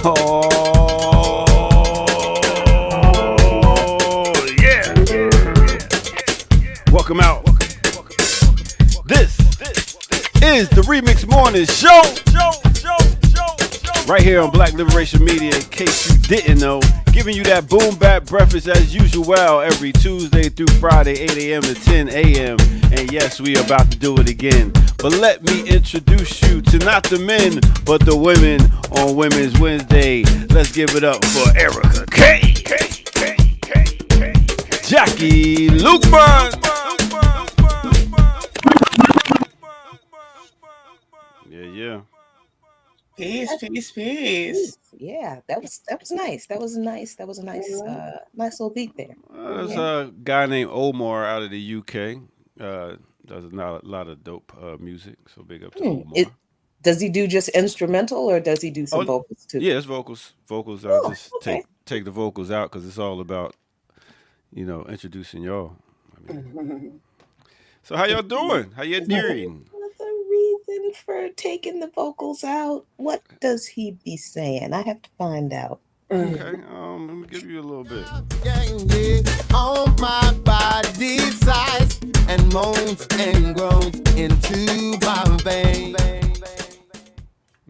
Oh, yeah. Welcome out. This is the Remix Morning Show. Right here on Black Liberation Media, in case you didn't know. Giving you that boom bap breakfast as usual every Tuesday through Friday, 8 a.m. to 10 a.m. And yes, we are about to do it again. But let me introduce you to not the men, but the women on Women's Wednesday. Let's give it up for Erica K. Jackie Lukeman. Yeah. Peace. Yeah, that was nice. That was a nice nice little beat there. There's a guy named Omar out of the UK. Does a lot of dope music. So big up to Omar. Does he do just instrumental or does he do some vocals too? Yeah, it's vocals. Vocals. I just take the vocals out because it's all about, introducing y'all. So how y'all doing? How you doing? The reason for taking the vocals out, what does he be saying? I have to find out. Okay, let me give you a little bit. On my body size and moans and groans into my veins.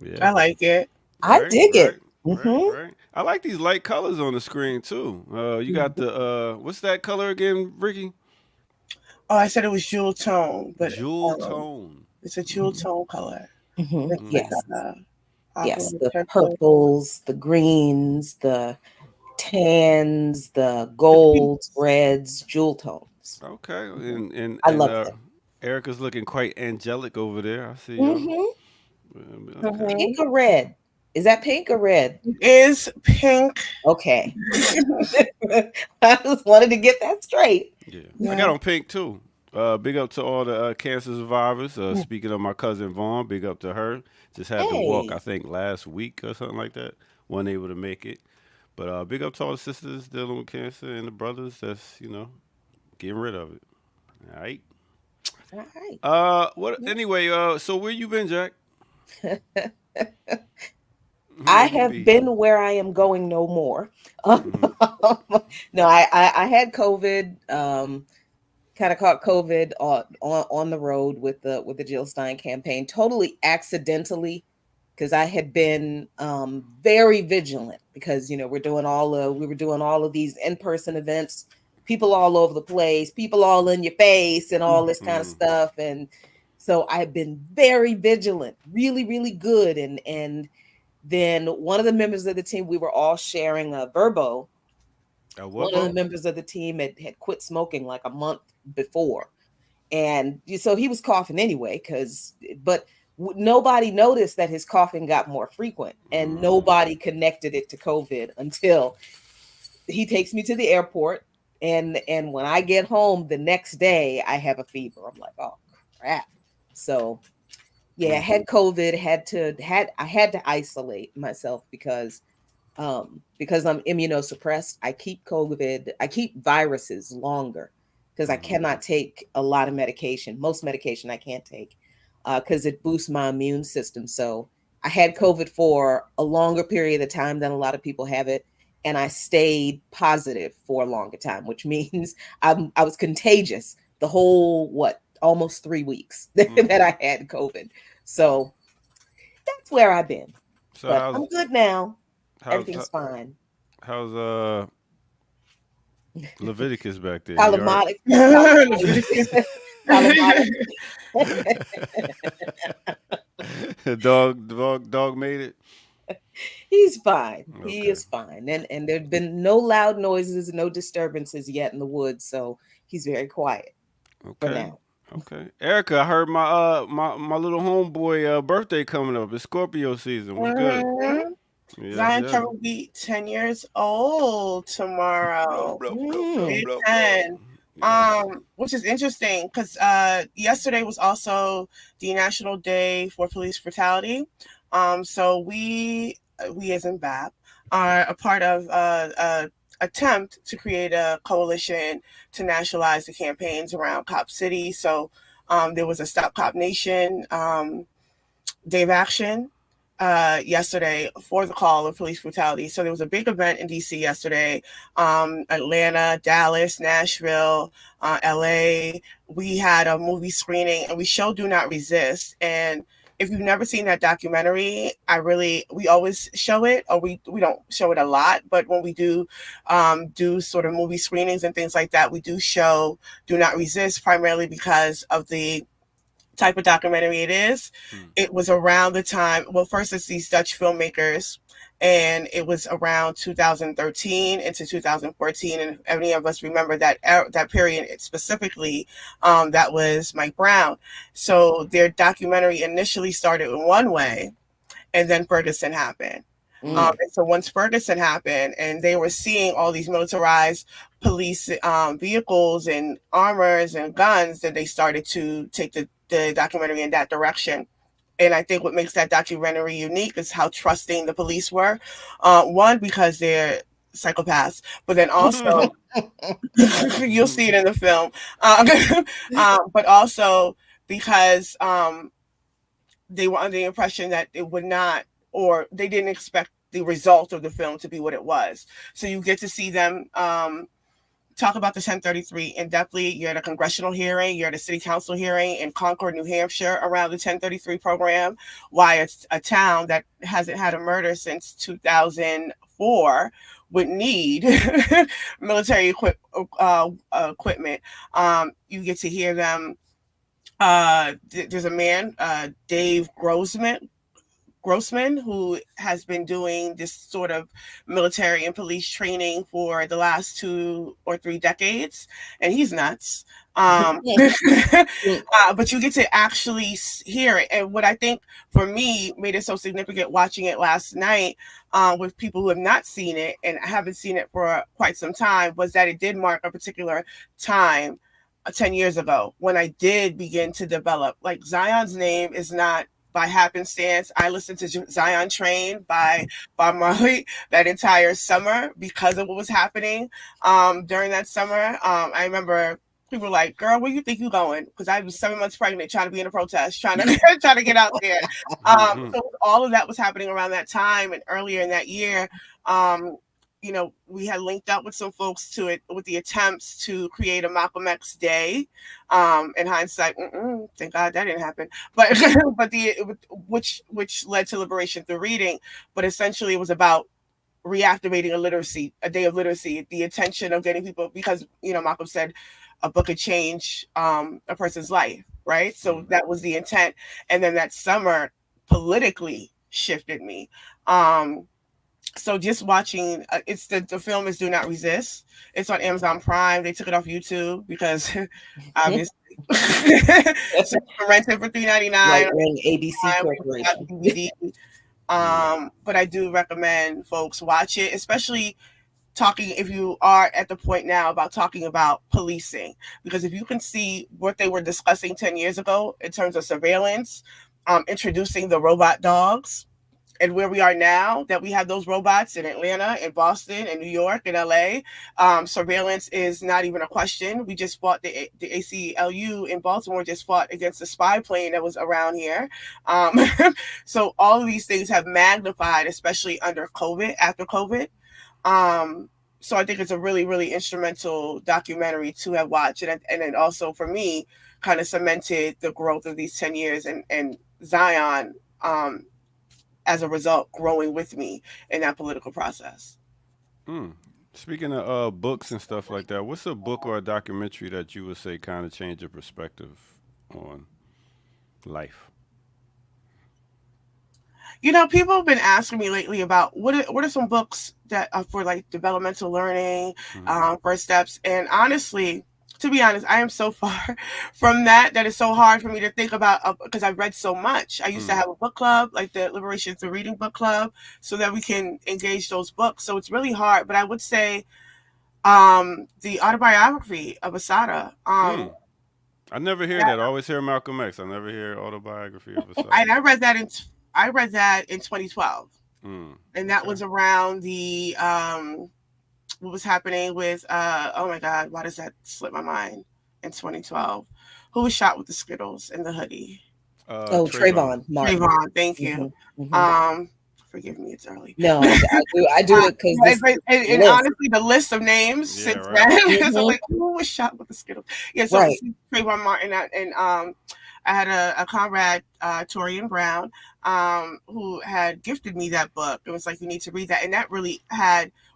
Yeah. I like it. I dig it. Right. I like these light colors on the screen too. You got the what's that color again, Ricky? Oh, I said it was jewel tone, but jewel tone. It's a jewel tone color. Yes. Yes, the purples, the greens, the tans, the golds, reds, jewel tones. Okay, and I love them. Erica's looking quite angelic over there. I see you. Okay. Pink or red? Is that pink or red? It is pink. Okay. I just wanted to get that straight. Yeah. I got on pink too. Big up to all the cancer survivors. Speaking of my cousin Vaughn, big up to her. Just had to walk, I think, last week or something like that. Wasn't able to make it. But big up to all the sisters dealing with cancer and the brothers that's, getting rid of it. All right. Anyway, so where you been, Jack? I have been where I am going no more. No, I had COVID. Kind of caught COVID on the road with the Jill Stein campaign, totally accidentally, because I had been very vigilant because we were doing all of these in-person events, people all over the place, people all in your face, and all this kind of stuff, and so I've been very vigilant, really, really good, and then one of the members of the team, we were all sharing a Verbo. One of the members of the team had quit smoking like a month before, and so he was coughing anyway. But nobody noticed that his coughing got more frequent, and nobody connected it to COVID until he takes me to the airport, and when I get home the next day, I have a fever. I'm like, oh crap! So yeah, I had COVID. I had to isolate myself because I'm immunosuppressed. I keep viruses longer because I cannot take a lot of medication. Most medication I can't take because it boosts my immune system. So I had COVID for a longer period of time than a lot of people have it. And I stayed positive for a longer time, which means I was contagious the whole, almost 3 weeks that I had COVID. So that's where I've been. So but I'm good now. Everything's fine. How's Leviticus back there? Dog made it. He's fine. Okay. He is fine. And there've been no loud noises, no disturbances yet in the woods, so he's very quiet for now. Okay, Erica, I heard my little homeboy birthday coming up. It's Scorpio season. What's good? Mhm. Yes, Zion yes. Trevor will be 10 years old tomorrow. Big 10. Yes. Which is interesting because yesterday was also the National Day for Police Brutality. So we as in BAP are a part of attempt to create a coalition to nationalize the campaigns around Cop City. So there was a Stop Cop Nation day of action yesterday for the call of police brutality. So there was a big event in DC yesterday, Atlanta, Dallas, Nashville, LA. We had a movie screening and we showed Do Not Resist. And if you've never seen that documentary, we always show it, or we don't show it a lot, but when we do sort of movie screenings and things like that, we do show Do Not Resist, primarily because of the type of documentary it is. It was around the time, well, first it's these Dutch filmmakers, and it was around 2013 into 2014. And if any of us remember that period specifically, that was Mike Brown. So their documentary initially started in one way, and then Ferguson happened. And so once Ferguson happened and they were seeing all these militarized police vehicles and armors and guns, then they started to take the documentary in that direction. And I think what makes that documentary unique is how trusting the police were. One, because they're psychopaths, but then also you'll see it in the film. But also because they were under the impression that it would not, or they didn't expect the result of the film to be what it was. So you get to see them talk about the 1033 in depthly. You're at a congressional hearing, you're at a city council hearing in Concord, New Hampshire, around the 1033 program. Why it's a town that hasn't had a murder since 2004 would need military equipment. You get to hear them. There's a man, Dave Grossman, who has been doing this sort of military and police training for the last 2 or 3 decades, and he's nuts. But you get to actually hear it. And what I think for me made it so significant watching it last night with people who have not seen it and haven't seen it for quite some time was that it did mark a particular time 10 years ago when I did begin to develop. Like, Zion's name is not by happenstance. I listened to Zion Train by Bob Marley that entire summer because of what was happening during that summer. I remember people were like, "Girl, where you think you going?" Because I was 7 months pregnant, trying to be in a protest, trying to get out there. So all of that was happening around that time, and earlier in that year, we had linked up with some folks to it with the attempts to create a Malcolm X Day. In hindsight, thank God that didn't happen. But which led to liberation through reading. But essentially, it was about reactivating a day of literacy, the intention of getting people, because Malcolm said a book could change a person's life, right? So that was the intent. And then that summer politically shifted me. So just watching, the film is Do Not Resist. It's on Amazon Prime. They took it off YouTube because obviously so you can rent it for $3.99. Right, ABC Corporation. But I do recommend folks watch it, especially if you are at the point now about talking about policing, because if you can see what they were discussing 10 years ago in terms of surveillance, introducing the robot dogs, and where we are now, that we have those robots in Atlanta, in Boston, in New York, in LA. Surveillance is not even a question. We just fought the ACLU in Baltimore, just fought against the spy plane that was around here. So all of these things have magnified, especially after COVID. So I think it's a really, really instrumental documentary to have watched. And it also, for me, kind of cemented the growth of these 10 years and Zion, as a result, growing with me in that political process. Speaking of books and stuff like that, what's a book or a documentary that you would say kind of changed your perspective on life? People have been asking me lately about what are some books that are for like developmental learning, first steps. And honestly, to be honest, I am so far from that it's so hard for me to think about, because I've read so much. I used to have a book club, like the Liberation Through Reading book club, so that we can engage those books. So it's really hard. But I would say the autobiography of Assata. I never hear that. I always hear Malcolm X. I never hear autobiography of Assata. And I read that in 2012. And that was around the what was happening with oh my God, why does that slip my mind? In 2012, who was shot with the Skittles and the hoodie? Trayvon Martin. Trayvon, thank you. Forgive me, it's early. No, I do it because and honestly, the list of names since then, because I'm like, who was shot with the Skittles? Yeah, so Trayvon Martin, and I had a comrade, Torian Brown, who had gifted me that book. It was like, you need to read that. And that really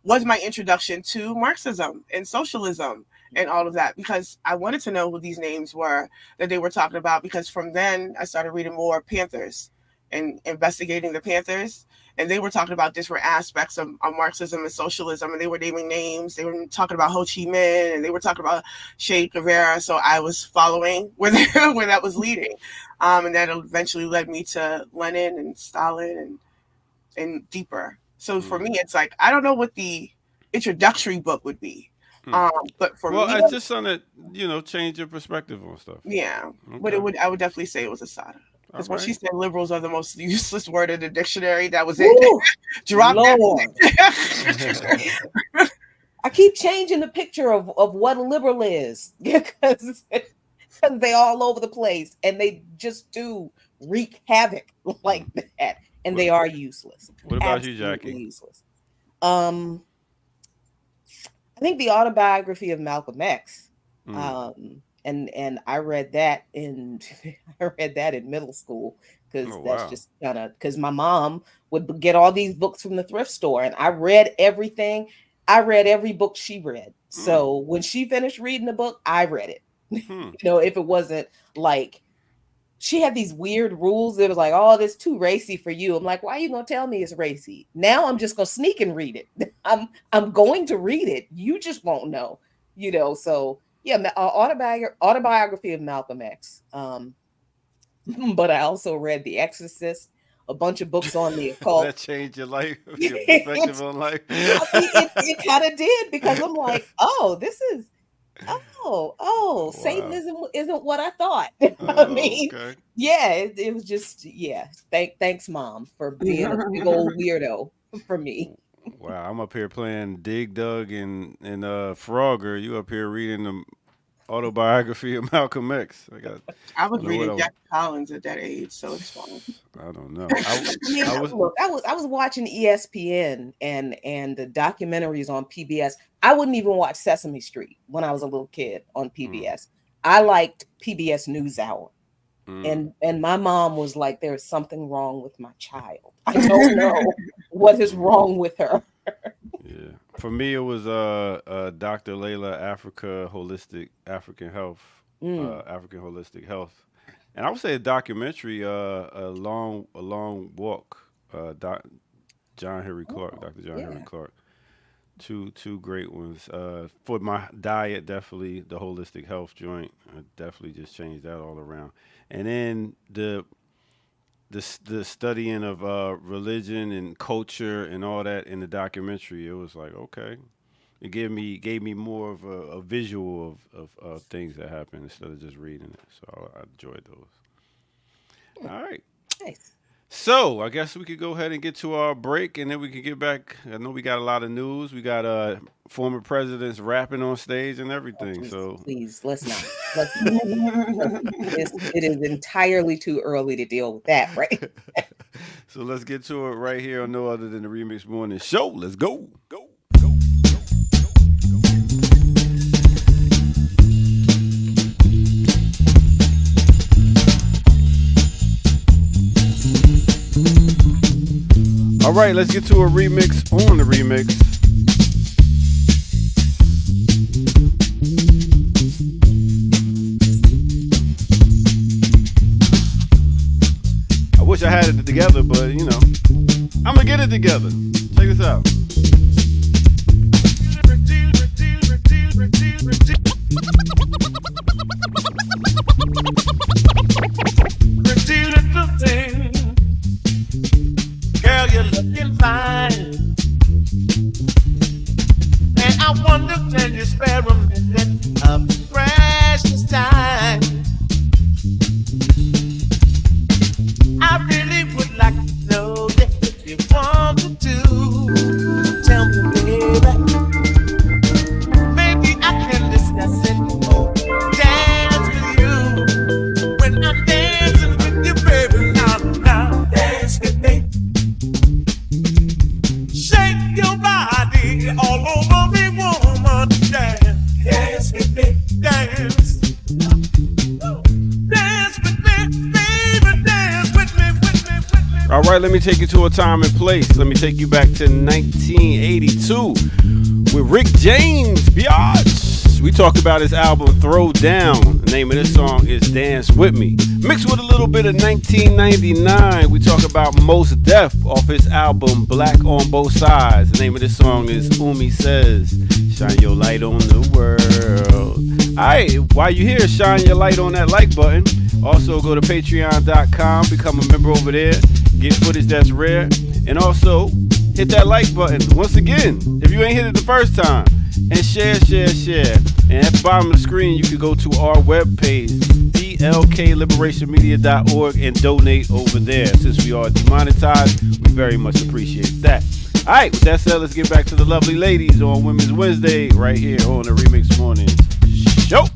was my introduction to Marxism and socialism and all of that, because I wanted to know who these names were that they were talking about, because from then I started reading more Panthers and investigating the Panthers. And they were talking about different aspects of Marxism and socialism, and they were naming names. They were talking about Ho Chi Minh, and they were talking about Che Guevara. So I was following where that was leading, and that eventually led me to Lenin and Stalin and deeper. So for me, it's like, I don't know what the introductory book would be, but for me, it's just something that change your perspective on stuff. Yeah, okay. But I would definitely say it was Assata. Because when she said liberals are the most useless word in the dictionary, that was it. Drop that. I keep changing the picture of what a liberal is, because they're all over the place and they just do wreak havoc like that, and they are useless. What about you, Jackie? Useless. I think the autobiography of Malcolm X. And I read that in middle school, because that's just kind of, because my mom would get all these books from the thrift store, and I read everything. I read every book she read. So when she finished reading the book, I read it. If it wasn't like, she had these weird rules. It was like, oh, this too racy for you. I'm like, why are you gonna tell me it's racy? Now I'm just gonna sneak and read it. I'm going to read it. You just won't know. So. Yeah, autobiography of Malcolm X. But I also read The Exorcist, a bunch of books on the occult. That changed your life, your perspective on life. It kind of did, because I'm like, Satanism isn't what I thought. It was just, thanks, Mom, for being a big old weirdo for me. Wow, I'm up here playing Dig Dug and Frogger. You up here reading the autobiography of Malcolm X. I was reading Jack Collins at that age, so it's fine. I don't know. I was watching ESPN and the documentaries on PBS. I wouldn't even watch Sesame Street when I was a little kid on PBS. I liked PBS NewsHour. And my mom was like, there's something wrong with my child. I don't know what is wrong with her. Yeah. For me, it was Dr. Layla African Holistic Health. And I would say a documentary, a long walk, John Henry Clark, Dr. John Henry Clark. Two great ones. For my diet, definitely the holistic health joint. I definitely just changed that all around. And then the studying of religion and culture and all that in the documentary, it was like, okay, it gave me more of a visual of things that happen instead of just reading it. So I enjoyed those. All right. Nice. So I guess we could go ahead and get to our break, and then we can get back. I know we got a lot of news. We got former presidents rapping on stage and everything. Please, let's not. It is entirely too early to deal with that, right? So let's get to it right here on No Other Than the Remix Morning Show. Let's go. All right, let's get to a remix on the remix. I wish I had it together, but I'm gonna get it together. Check this out. Pretty little thing, girl, you're looking fine. And I wonder, can you spare a minute of precious time? I really would like to know that if you wanted to, tell me, baby. Maybe I can discuss it or dance with you. When I'm dancing with you, baby, now dance with me. Shake your body all over me, woman. Dance with me, dance. Dance with me, baby, dance with me. All right, let me take you to a time and place. Let me take you back to 1982 with Rick James, biatch. We talk about his album Throw Down. The name of this song is Dance With Me. Mixed with a little bit of 1999, we talk about Mos Def off his album Black on Both Sides. The name of this song is Umi Says, Shine Your Light on the World. Alright, while you here, shine your light on that like button. Also go to patreon.com, become a member over there, get footage that's rare, and also hit that like button once again if you ain't hit it the first time, and share. And at the bottom of the screen you can go to our webpage, dlkliberationmedia.org, and donate over there. Since we are demonetized, we very much appreciate that. Alright, with that said, let's get back to the lovely ladies on Women's Wednesday right here on the Remix Mornings Show.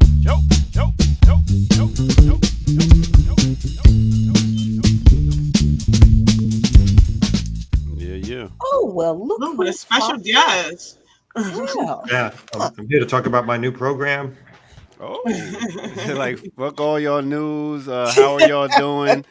Yeah. Oh, well, look With a special guest. Wow. Yeah, I'm here to talk about my new program. Oh, like fuck all y'all news. How are y'all doing?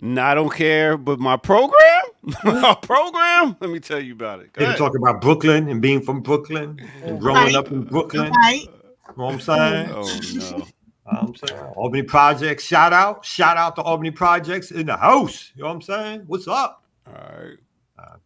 Nah, I don't care, but my program, let me tell you about it. Here to talk about Brooklyn and being from Brooklyn and growing up in Brooklyn. Right. You know what I'm saying? Oh no. I'm saying Albany Projects, shout out to Albany Projects in the house. You know what I'm saying? What's up? All right.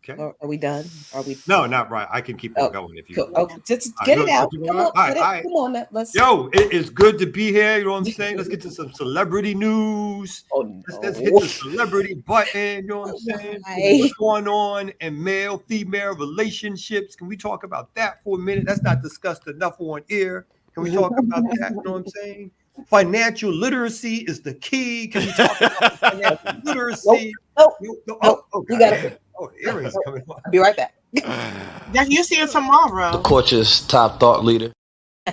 Okay. Are we done? Are we? No, not right. I can keep on going if you. Cool. Okay, just get it out. Come on, come on. Let's. Yo, it is good to be here. You know what I'm saying? Let's get to some celebrity news. Oh, no. Let's hit the celebrity button. You know what I'm saying? What's going on in male-female relationships? Can we talk about that for a minute? That's not discussed enough on air. Can we talk about that? You know what I'm saying? Financial literacy is the key. Can we talk about financial literacy? Nope. Okay. You got it. Oh, the earrings coming on. I'll be right back. Yeah, you see it tomorrow. The Coach's top thought leader. We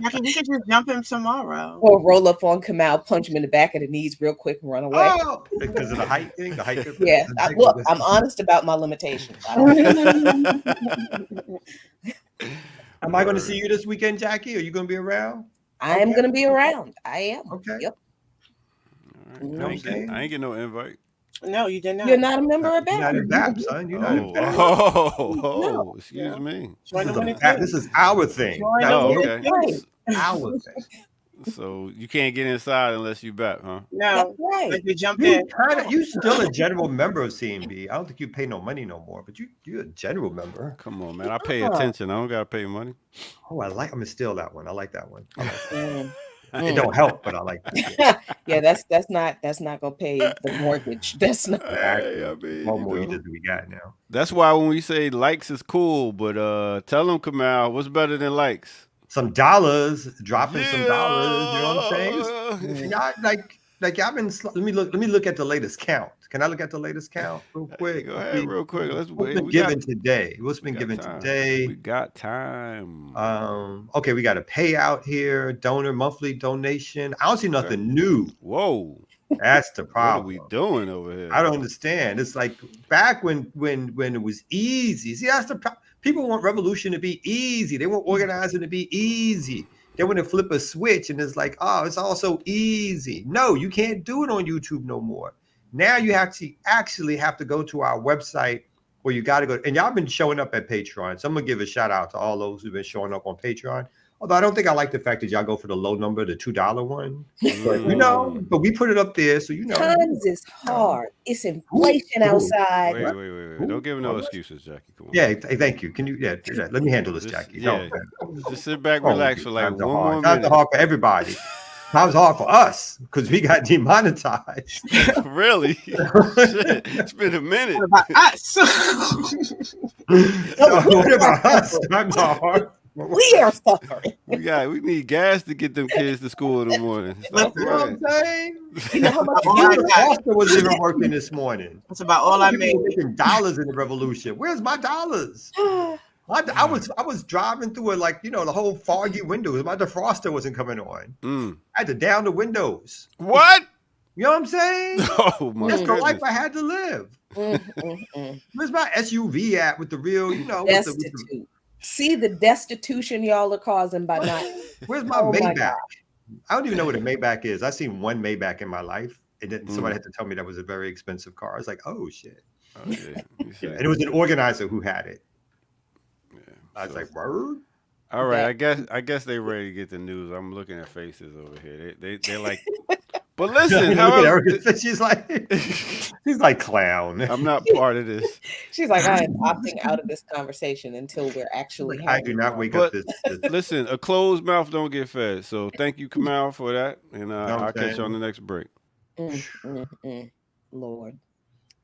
can just jump him tomorrow. Or roll up on Kamal, punch him in the back of the knees real quick and run away. Oh, because of the height thing? The height. Yeah. Look, I'm honest about my limitations. Am I going to see you this weekend, Jackie? Are you going to be around? I am going to be around. I am. Okay. Yep. Right. I ain't get no invite. No, you did not. You're not a member of You're not in BAP. BAP, son. You're not in BAP. No. Excuse me. This is our thing. Oh, okay. Our thing. So you can't get inside unless you BAP, huh? No, right. like you jumped in. You still a general member of CMB. I don't think you pay no money no more, but you're a general member. Come on, man. I pay attention. I don't gotta pay money. Oh, I'm gonna steal that one. I like that one. It don't help, but I like that. Yeah, that's not gonna pay the mortgage. That's not. Hey, I mean, what mortgages do we got now? That's why when we say likes is cool, but tell them, Kamal, what's better than likes? Some dollars, dropping some dollars. You know what I'm saying? Y'all, like y'all been. Let me look at the latest count. Can I look at the latest count real quick? Go ahead, real quick. What's been given today? Today? We got time. Okay, we got a payout here. Donor monthly donation. I don't see nothing new. Whoa. That's the problem. What are we doing over here? I don't understand. It's like back when it was easy. See, that's the problem. People want revolution to be easy. They want organizing to be easy. They want to flip a switch and it's like, oh, it's all so easy. No, you can't do it on YouTube no more. Now you actually have to go to our website where you got to go. And y'all been showing up at Patreon. So I'm going to give a shout out to all those who've been showing up on Patreon. Although I don't think I like the fact that y'all go for the low number, the $2 one. But but we put it up there, so Times is hard. It's inflation outside. Wait. Don't give him no excuses, Jackie. Come on. Yeah, thank you. Can you? Yeah, do that. Let me handle this, Jackie. Just sit back, relax for like one more minute. Times are hard for everybody. Times are hard for us because we got demonetized. Really? Shit, it's been a minute. What about us? So, what about us? Times are hard. We are suffering. We need gas to get them kids to school in the morning. You know what I'm saying? You know how much Foster was even working this morning. That's about all I made. Making dollars in the revolution. Where's my dollars? I was driving through it like, the whole foggy windows. My defroster wasn't coming on. I had to down the windows. What? You know what I'm saying? Oh my That's the goodness. life I had to live. Where's my SUV at with the real, destitute. See the destitution y'all are causing by not. Where's my Maybach? I don't even know what a Maybach is. I've seen one Maybach in my life. And then somebody had to tell me that was a very expensive car. I was like, oh shit. Oh, yeah. And it was an organizer who had it. Yeah, I was like, word? All right, I guess they ready to get the news. I'm looking at faces over here. They're like, but listen, she's like clown. I'm not part of this. She's like, I am opting out of this conversation until we're actually. I do not wake up this. Listen, a closed mouth don't get fed. So thank you, Kamal, for that, and I'll catch you on the next break. Lord,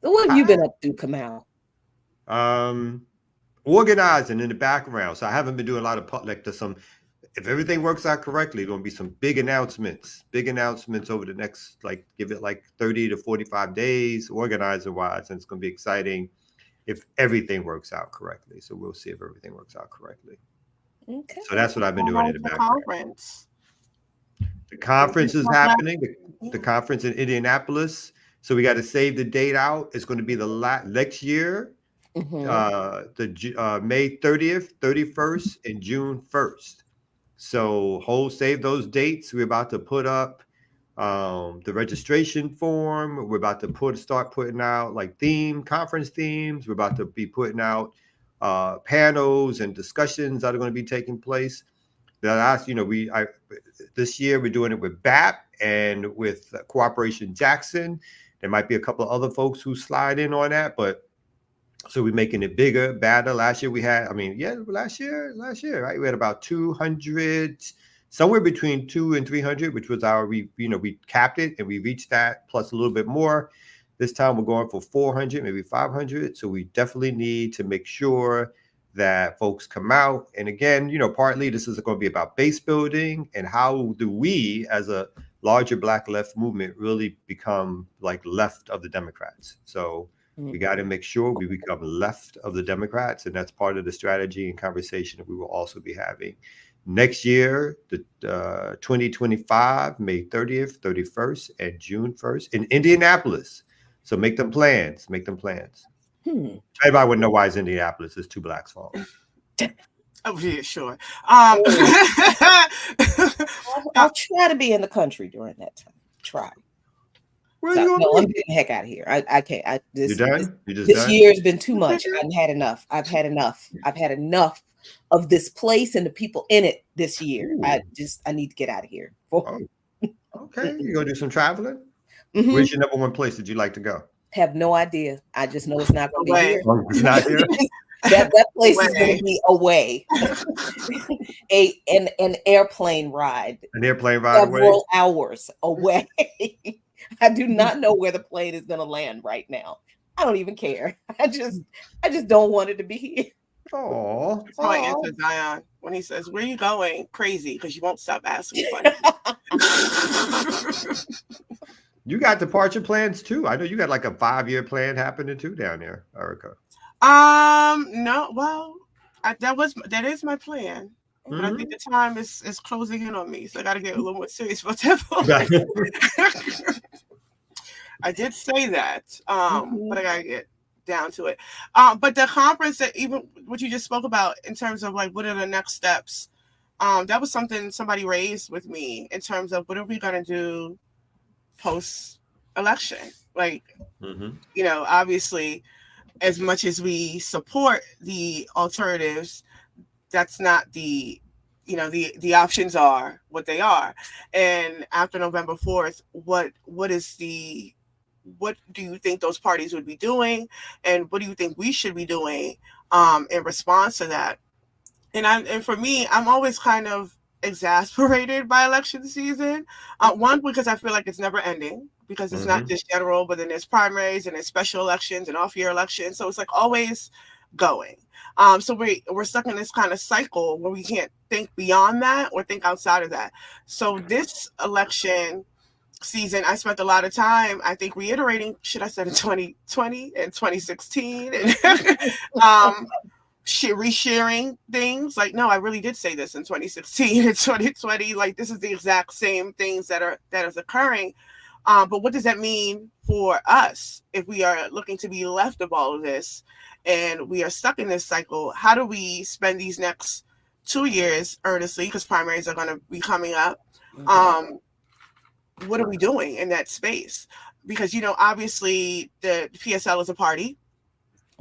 so what have you been up to, Kamal? Organizing in the background. So I haven't been doing a lot of if everything works out correctly, there's going to be some big announcements over the next, give it 30 to 45 days, organizer wise. And it's going to be exciting if everything works out correctly. So we'll see if everything works out correctly. Okay. So that's what I've been doing in the background. The conference is happening. The conference in Indianapolis. So we got to save the date out. It's going to be the next year. The May 30th, 31st, and June 1st. So save those dates. We're about to put up the registration form. We're about to start putting out conference themes. We're about to be putting out panels and discussions that are going to be taking place. This year we're doing it with BAP and with Cooperation Jackson. There might be a couple of other folks who slide in on that, but so we're making it bigger, badder. Last year, right? We had about 200, somewhere between 200 and 300, which was we capped it and we reached that plus a little bit more. This time we're going for 400, maybe 500. So we definitely need to make sure that folks come out. And again, partly this is going to be about base building and how do we as a larger Black left movement really become left of the Democrats. So we got to make sure we become left of the Democrats, and that's part of the strategy and conversation that we will also be having next year, the 2025, May 30th, 31st, and June 1st in Indianapolis. So make them plans. Everybody wouldn't know why it's Indianapolis. It's two Blacks' fault. Oh, yeah, sure. I'll try to be in the country during that time. Try. I'm getting the heck out of here. I can't. You done? This year's been too much. I've had enough. I've had enough of this place and the people in it this year. Ooh. I need to get out of here. Okay, you gonna do some traveling? Where's your number one place that you like to go? Have no idea. I just know it's not gonna be here. It's not here. that place is going to be away. An airplane ride. An airplane ride several hours away. I do not know where the plane is going to land right now. I don't even care. I just don't want it to be here. Oh, that's my answer, Zion. When he says, "Where are you going?" Crazy, because you won't stop asking questions. You got departure plans too. I know you got like a 5-year plan happening too down there, Erica. No. Well, that is my plan. But I think the time is closing in on me, so I got to get a little more serious about that. I did say that, but I got to get down to it. But the conference, that even what you just spoke about in terms of like what are the next steps, that was something somebody raised with me in terms of what are we going to do post-election. Like, obviously, as much as we support the alternatives, that's not the the options are what they are. And after November 4th, what do you think those parties would be doing, and what do you think we should be doing in response to that? And for me, I'm always kind of exasperated by election season. One, because I feel like it's never ending, because it's not just general, but then there's primaries and there's special elections and off-year elections. So it's like always going. So we're stuck in this kind of cycle where we can't think beyond that or think outside of that. So this election season, I spent a lot of time, I think, reiterating shit I said in 2020 and 2016 and resharing things. Like, no, I really did say this in 2016 and 2020. Like, this is the exact same things that is occurring. But what does that mean for us if we are looking to be left of all of this and we are stuck in this cycle? How do we spend these next 2 years earnestly, because primaries are going to be coming up? What are we doing in that space? Because, obviously the PSL is a party.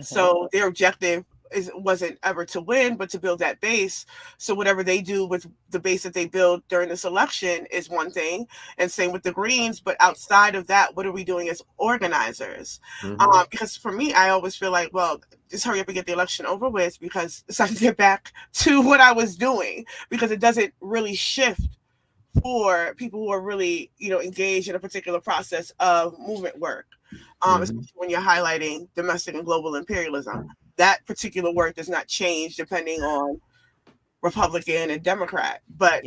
So their objective wasn't ever to win, but to build that base. So whatever they do with the base that they build during this election is one thing, and same with the Greens. But outside of that, what are we doing as organizers? Because for me, I always feel like, well, just hurry up and get the election over with, because it's time to get back to what I was doing, because it doesn't really shift for people who are really, engaged in a particular process of movement work, especially when you're highlighting domestic and global imperialism. That particular work does not change depending on Republican and Democrat. But,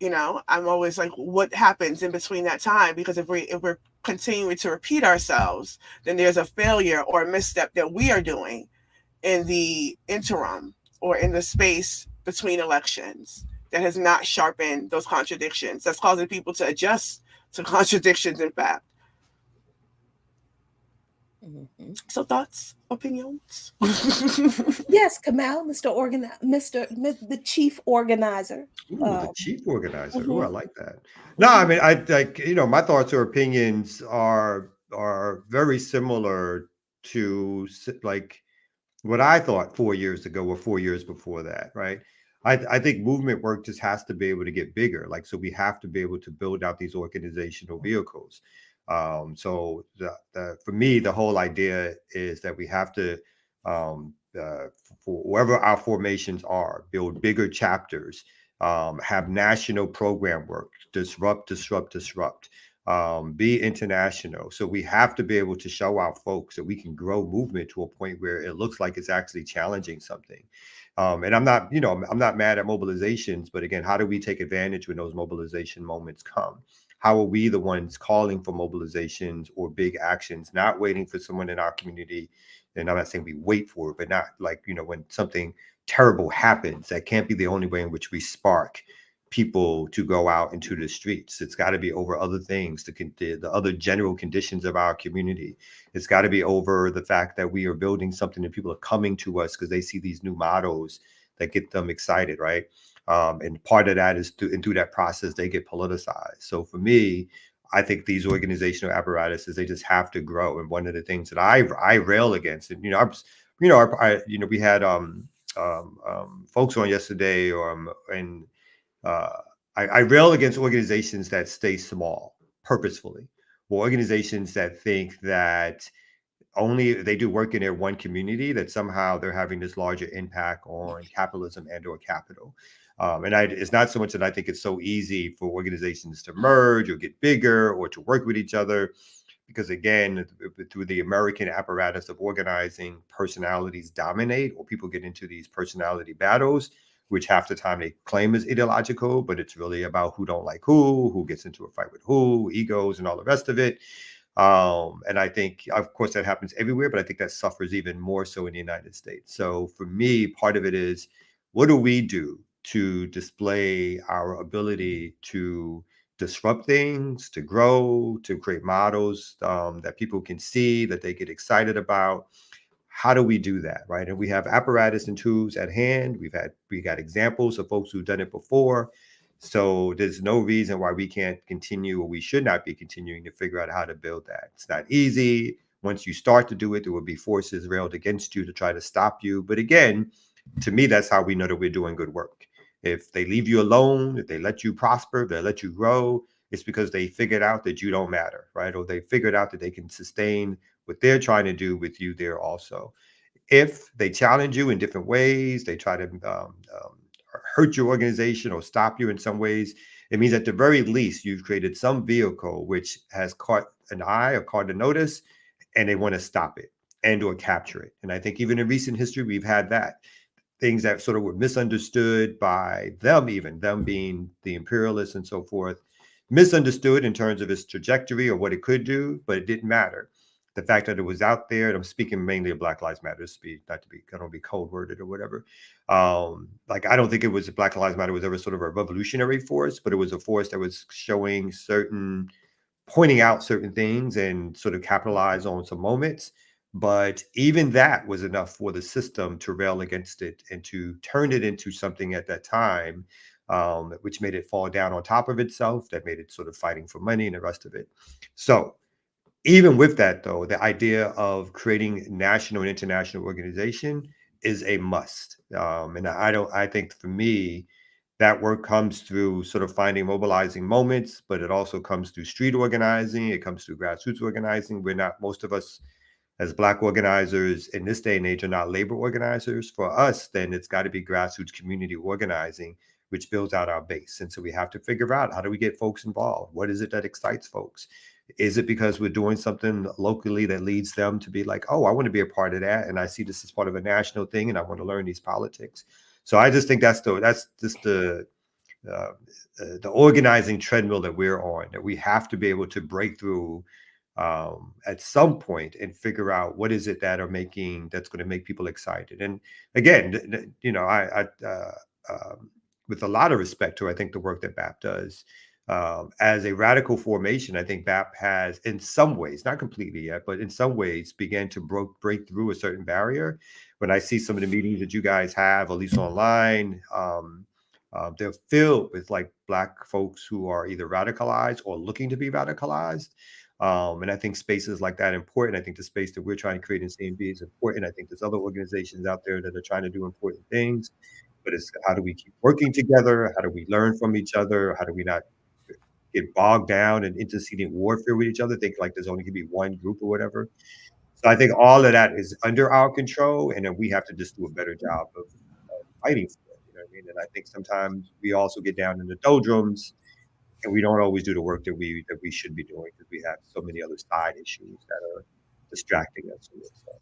I'm always like, what happens in between that time? Because if we're continuing to repeat ourselves, then there's a failure or a misstep that we are doing in the interim or in the space between elections that has not sharpened those contradictions. That's causing people to adjust to contradictions, in fact. So thoughts, opinions? Yes, Kamal, the chief organizer. The chief organizer. Oh, I like that. No, I mean, I like, my thoughts or opinions are very similar to like what I thought 4 years ago or 4 years before that, right? I think movement work just has to be able to get bigger. Like, so we have to be able to build out these organizational vehicles. So for me, the whole idea is that we have to, for wherever our formations are, build bigger chapters, have national program work, disrupt, be international. So we have to be able to show our folks that we can grow movement to a point where it looks like it's actually challenging something. And I'm not mad at mobilizations, but again, how do we take advantage when those mobilization moments come? How are we the ones calling for mobilizations or big actions, not waiting for someone in our community? And I'm not saying we wait for it, but not like, when something terrible happens, that can't be the only way in which we spark people to go out into the streets. It's got to be over other things, the other general conditions of our community. It's got to be over the fact that we are building something that people are coming to us because they see these new models that get them excited, right? And part of that is through that process, they get politicized. So for me, I think these organizational apparatuses, they just have to grow. And one of the things that I rail against, and we had folks on yesterday, and I rail against organizations that stay small purposefully, or organizations that think that only they do work in their one community, that somehow they're having this larger impact on capitalism and or capital. And it's not so much that I think it's so easy for organizations to merge or get bigger or to work with each other, because again, through the American apparatus of organizing, personalities dominate, or people get into these personality battles, which half the time they claim is ideological, but it's really about who don't like who gets into a fight with who, egos and all the rest of it. And I think, of course, that happens everywhere, but I think that suffers even more so in the United States. So for me, part of it is, what do we do to display our ability to disrupt things, to grow, to create models that people can see, that they get excited about? How do we do that, right? And we have apparatus and tools at hand. We got examples of folks who've done it before. So there's no reason why we can't continue, or we should not be continuing to figure out how to build that. It's not easy. Once you start to do it, there will be forces railed against you to try to stop you. But again, to me, that's how we know that we're doing good work. If they leave you alone, if they let you prosper, if they let you grow, it's because they figured out that you don't matter, right? Or they figured out that they can sustain what they're trying to do with you there also. If they challenge you in different ways, they try to hurt your organization or stop you in some ways, it means at the very least you've created some vehicle which has caught an eye or caught a notice, and they want to stop it and or capture it. And I think even in recent history, we've had that. Things that sort of were misunderstood by them, even them being the imperialists and so forth, misunderstood in terms of its trajectory or what it could do, but it didn't matter. The fact that it was out there, and I'm speaking mainly of Black Lives Matter, I don't be cold worded or whatever. Like, I don't think it was Black Lives Matter was ever sort of a revolutionary force, but it was a force that was pointing out certain things and sort of capitalize on some moments. But even that was enough for the system to rail against it and to turn it into something at that time, which made it fall down on top of itself, that made it sort of fighting for money and the rest of it. So even with that, though, the idea of creating national and international organization is a must. And I think for me, that work comes through sort of finding mobilizing moments, but it also comes through street organizing. It comes through grassroots organizing. Most of us as Black organizers in this day and age are not labor organizers. For us, then it's got to be grassroots community organizing, which builds out our base. And so we have to figure out, how do we get folks involved? What is it that excites folks? Is it because we're doing something locally that leads them to be like, oh, I want to be a part of that, and I see this as part of a national thing, and I want to learn these politics? So I just think that's just the organizing treadmill that we're on, that we have to be able to break through at some point and figure out what is it that's going to make people excited. And again, you know, I with a lot of respect to, I think, the work that BAP does. As a radical formation, I think BAP has, in some ways, not completely yet, but in some ways, began to break through a certain barrier. When I see some of the meetings that you guys have, at least online, they're filled with like Black folks who are either radicalized or looking to be radicalized. And I think spaces like that are important. I think the space that we're trying to create in CMB is important. I think there's other organizations out there that are trying to do important things. But it's, how do we keep working together? How do we learn from each other? How do we not get bogged down in interceding warfare with each other, think like there's only going to be one group or whatever? So I think all of that is under our control, and then we have to just do a better job of fighting for it. You know what I mean? And I think sometimes we also get down in the doldrums, and we don't always do the work that we should be doing, because we have so many other side issues that are distracting us from this stuff.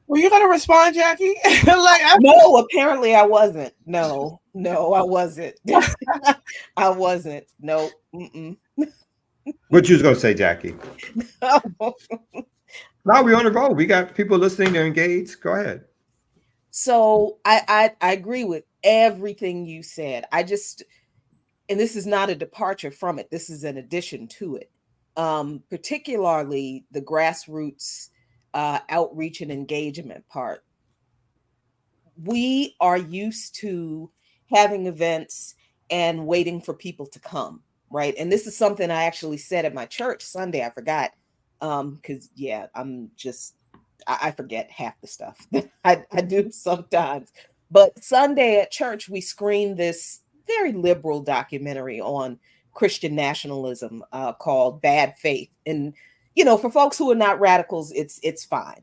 Were you going to respond, Jackie? No, apparently I wasn't. No, I wasn't. I wasn't. No. Mm-mm. What you was going to say, Jackie? Now we're on the road. We got people listening. They're engaged. Go ahead. So I agree with everything you said. And this is not a departure from it. This is an addition to it. Particularly the grassroots outreach and engagement part. We are used to having events and waiting for people to come, right? And this is something I actually said at my church Sunday. I forgot, because I forget half the stuff that I do sometimes. But Sunday at church, we screened this very liberal documentary on Christian nationalism called Bad Faith. And you know, for folks who are not radicals, it's fine.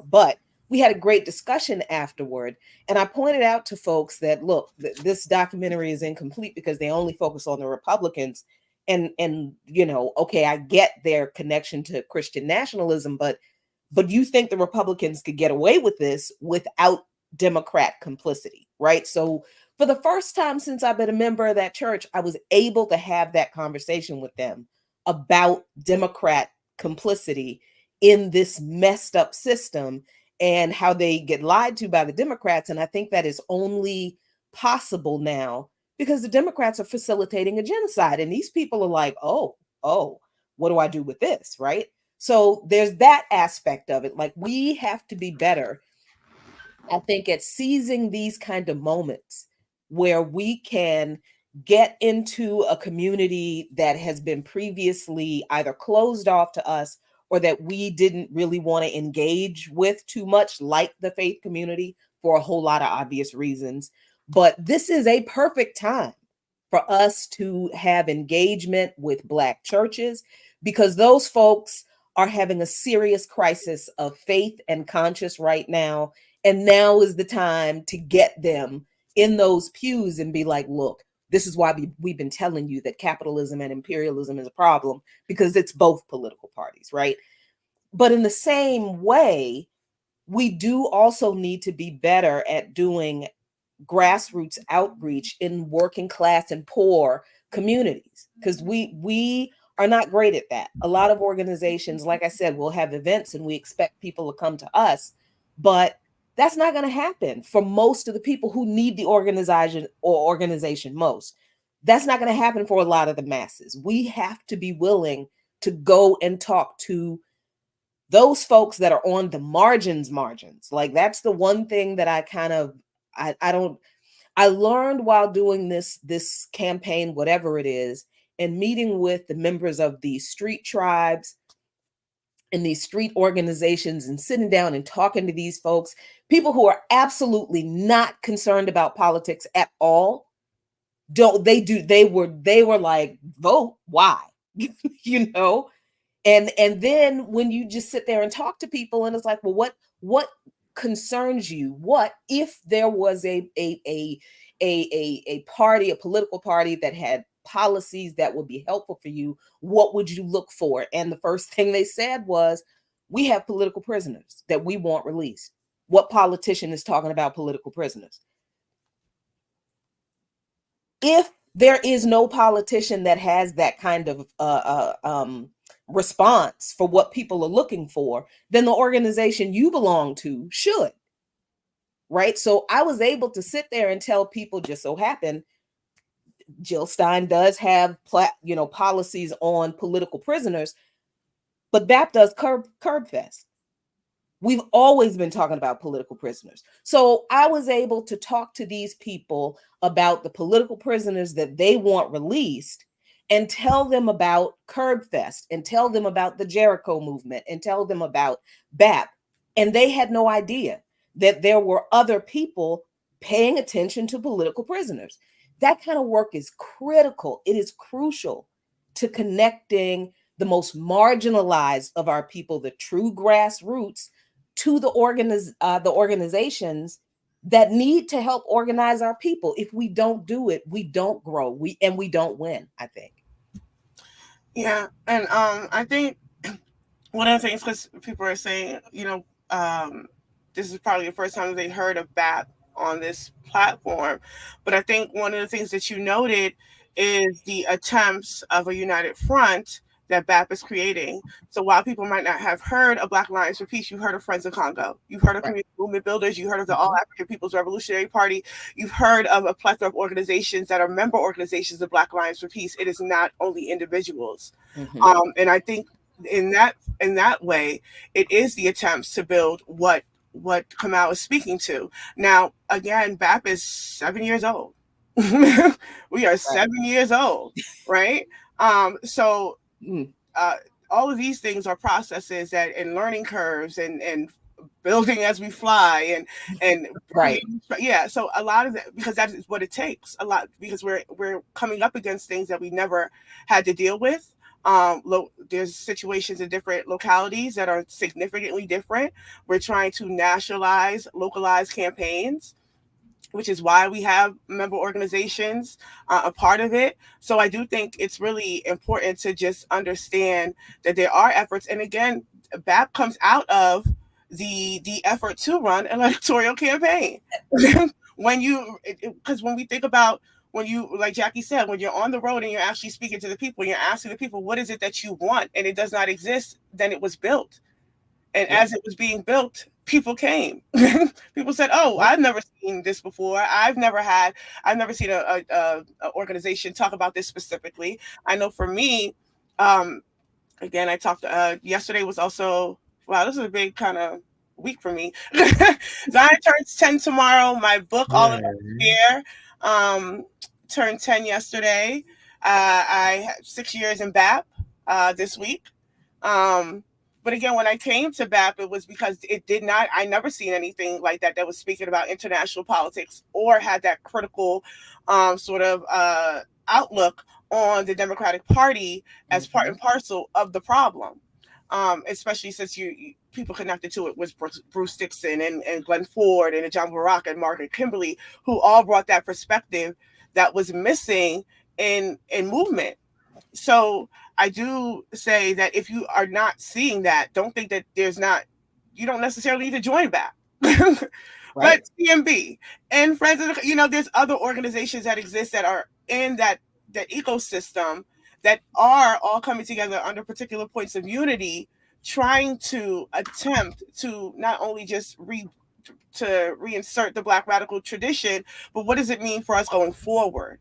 But we had a great discussion afterward. And I pointed out to folks that, look, this documentary is incomplete because they only focus on the Republicans. And okay, I get their connection to Christian nationalism, but you think the Republicans could get away with this without Democrat complicity, right? So for the first time since I've been a member of that church, I was able to have that conversation with them about Democrat complicity in this messed up system and how they get lied to by the Democrats. And I think that is only possible now because the Democrats are facilitating a genocide. And these people are like, oh, what do I do with this, right? So there's that aspect of it. Like, we have to be better, I think, at seizing these kind of moments where we can get into a community that has been previously either closed off to us or that we didn't really want to engage with too much, like the faith community, for a whole lot of obvious reasons. But this is a perfect time for us to have engagement with Black churches, because those folks are having a serious crisis of faith and conscience right now. And now is the time to get them in those pews and be like, look, this is why we've been telling you that capitalism and imperialism is a problem, because it's both political parties, right? But in the same way, we do also need to be better at doing grassroots outreach in working class and poor communities, because we are not great at that. A lot of organizations, like I said, will have events and we expect people to come to us, but that's not going to happen for most of the people who need the organization most. That's not going to happen for a lot of the masses. We have to be willing to go and talk to those folks that are on the margins. Like, that's the one thing that I learned while doing this campaign, whatever it is, and meeting with the members of these street tribes and these street organizations and sitting down and talking to these folks, people who are absolutely not concerned about politics at all. They were like, vote, why? You know? And then when you just sit there and talk to people and it's like, well, what concerns you? What if there was a party, a political party that had policies that would be helpful for you? What would you look for? And the first thing they said was, we have political prisoners that we want released. What politician is talking about political prisoners? If there is no politician that has that kind of response for what people are looking for, then the organization you belong to should. Right? So I was able to sit there and tell people, just so happen, Jill Stein does have policies on political prisoners, but BAP does Curb Fest. We've always been talking about political prisoners. So I was able to talk to these people about the political prisoners that they want released and tell them about Curb Fest and tell them about the Jericho movement and tell them about BAP. And they had no idea that there were other people paying attention to political prisoners. That kind of work is critical. It is crucial to connecting the most marginalized of our people, the true grassroots, to the organizations that need to help organize our people. If we don't do it, we don't grow. We don't win, I think. Yeah, and I think one of the things, because people are saying, this is probably the first time they heard of BAP on this platform, but I think one of the things that you noted is the attempts of a united front that BAP is creating. So while people might not have heard of Black Alliance for Peace, you've heard of Friends of Congo, you've heard of Community Movement Builders, you heard of the All African People's Revolutionary Party, you've heard of a plethora of organizations that are member organizations of Black Alliance for Peace. It is not only individuals. And I think in that way, it is the attempts to build what Kamau is speaking to. Now, again, BAP is 7 years old. We are 7 years old, right? So all of these things are processes and learning curves and building as we fly and right. Yeah. So a lot of that, because that is what it takes a lot, because we're coming up against things that we never had to deal with. There's situations in different localities that are significantly different. We're trying to nationalize, localize campaigns, which is why we have member organizations a part of it. So I do think it's really important to just understand that there are efforts. And again, BAP comes out of the effort to run an electoral campaign. Because when we think about, when you, like Jackie said, when you're on the road and you're actually speaking to the people, you're asking the people, what is it that you want? And it does not exist, then it was built. And as it was being built, people came. People said, oh, I've never seen this before. I've never seen a organization talk about this specifically. I know for me, again, I talked, yesterday was also, wow, this is a big kind of week for me. Zion turns 10 tomorrow. My book, All of Us Here, turned 10 yesterday. I had 6 years in BAP this week. But again, when I came to BAP, it was because I never seen anything like that was speaking about international politics or had that critical sort of outlook on the Democratic Party as part and parcel of the problem. Especially since people connected to it was Bruce Dixon and Glenn Ford and John Barak and Margaret Kimberly, who all brought that perspective that was missing in movement. So I do say that if you are not seeing that, don't think that you don't necessarily need to join BAP. Right. But CMB and Friends of there's other organizations that exist that are in that ecosystem that are all coming together under particular points of unity, trying to attempt to not only just reinsert the Black radical tradition, but what does it mean for us going forward?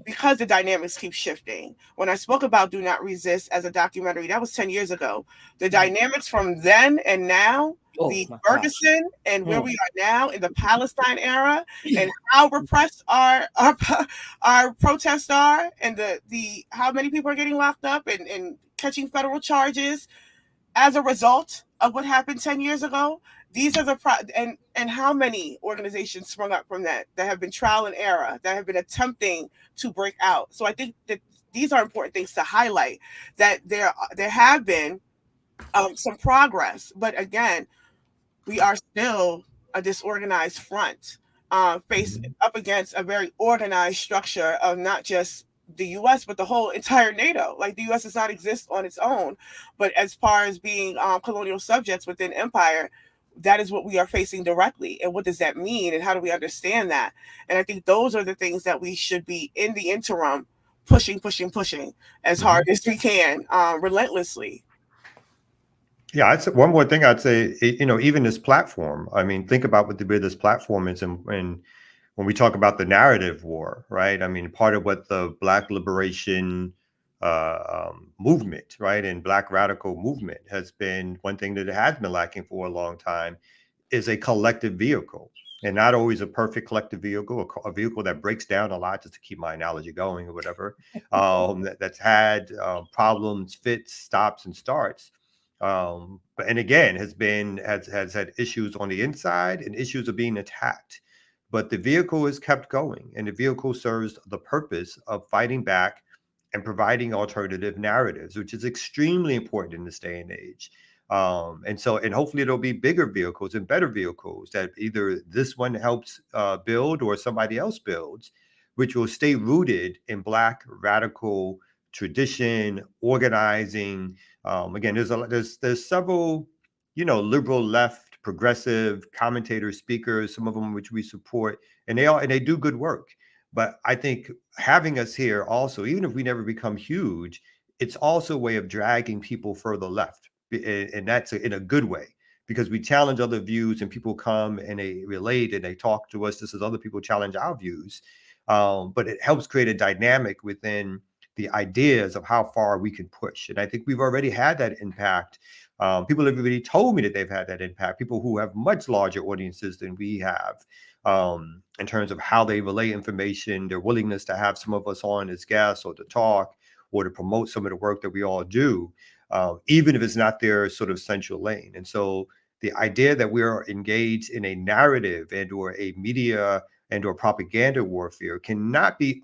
Because the dynamics keep shifting. When I spoke about Do Not Resist as a documentary, that was 10 years ago. The dynamics from then and now, the Ferguson and where we are now in the Palestine era, and how repressed our protests are, and the how many people are getting locked up and catching federal charges as a result of what happened 10 years ago. These are and how many organizations sprung up from that have been trial and error, that have been attempting to break out. So I think that these are important things to highlight, that there have been some progress, but again, we are still a disorganized front, faced up against a very organized structure of not just the U.S., but the whole entire NATO. Like, the U.S. does not exist on its own, but as far as being colonial subjects within empire, that is what we are facing directly. And what does that mean? And how do we understand that? And I think those are the things that we should be, in the interim, pushing as hard as we can, relentlessly. Yeah, one more thing I'd say, even this platform, I mean, think about what this platform is. And when we talk about the narrative war, right? I mean, part of what the Black liberation movement, right, and Black radical movement has been, one thing that has been lacking for a long time is a collective vehicle, and not always a perfect collective vehicle, a vehicle that breaks down a lot, just to keep my analogy going or whatever, that's had problems, fits, stops, and starts. And again, has had issues on the inside and issues of being attacked. But the vehicle is kept going, and the vehicle serves the purpose of fighting back and providing alternative narratives, which is extremely important in this day and age. And hopefully there'll be bigger vehicles and better vehicles that either this one helps build or somebody else builds, which will stay rooted in Black radical tradition, organizing. Again, there's several, liberal, left, progressive commentators, speakers, some of them which we support, and they do good work. But I think having us here also, even if we never become huge, it's also a way of dragging people further left. And that's in a good way, because we challenge other views and people come and they relate and they talk to us just as other people challenge our views. But it helps create a dynamic within the ideas of how far we can push. And I think we've already had that impact. People have already told me that they've had that impact, people who have much larger audiences than we have. In terms of how they relay information, their willingness to have some of us on as guests or to talk or to promote some of the work that we all do, even if it's not their sort of central lane. And so the idea that we are engaged in a narrative and or a media and or propaganda warfare cannot be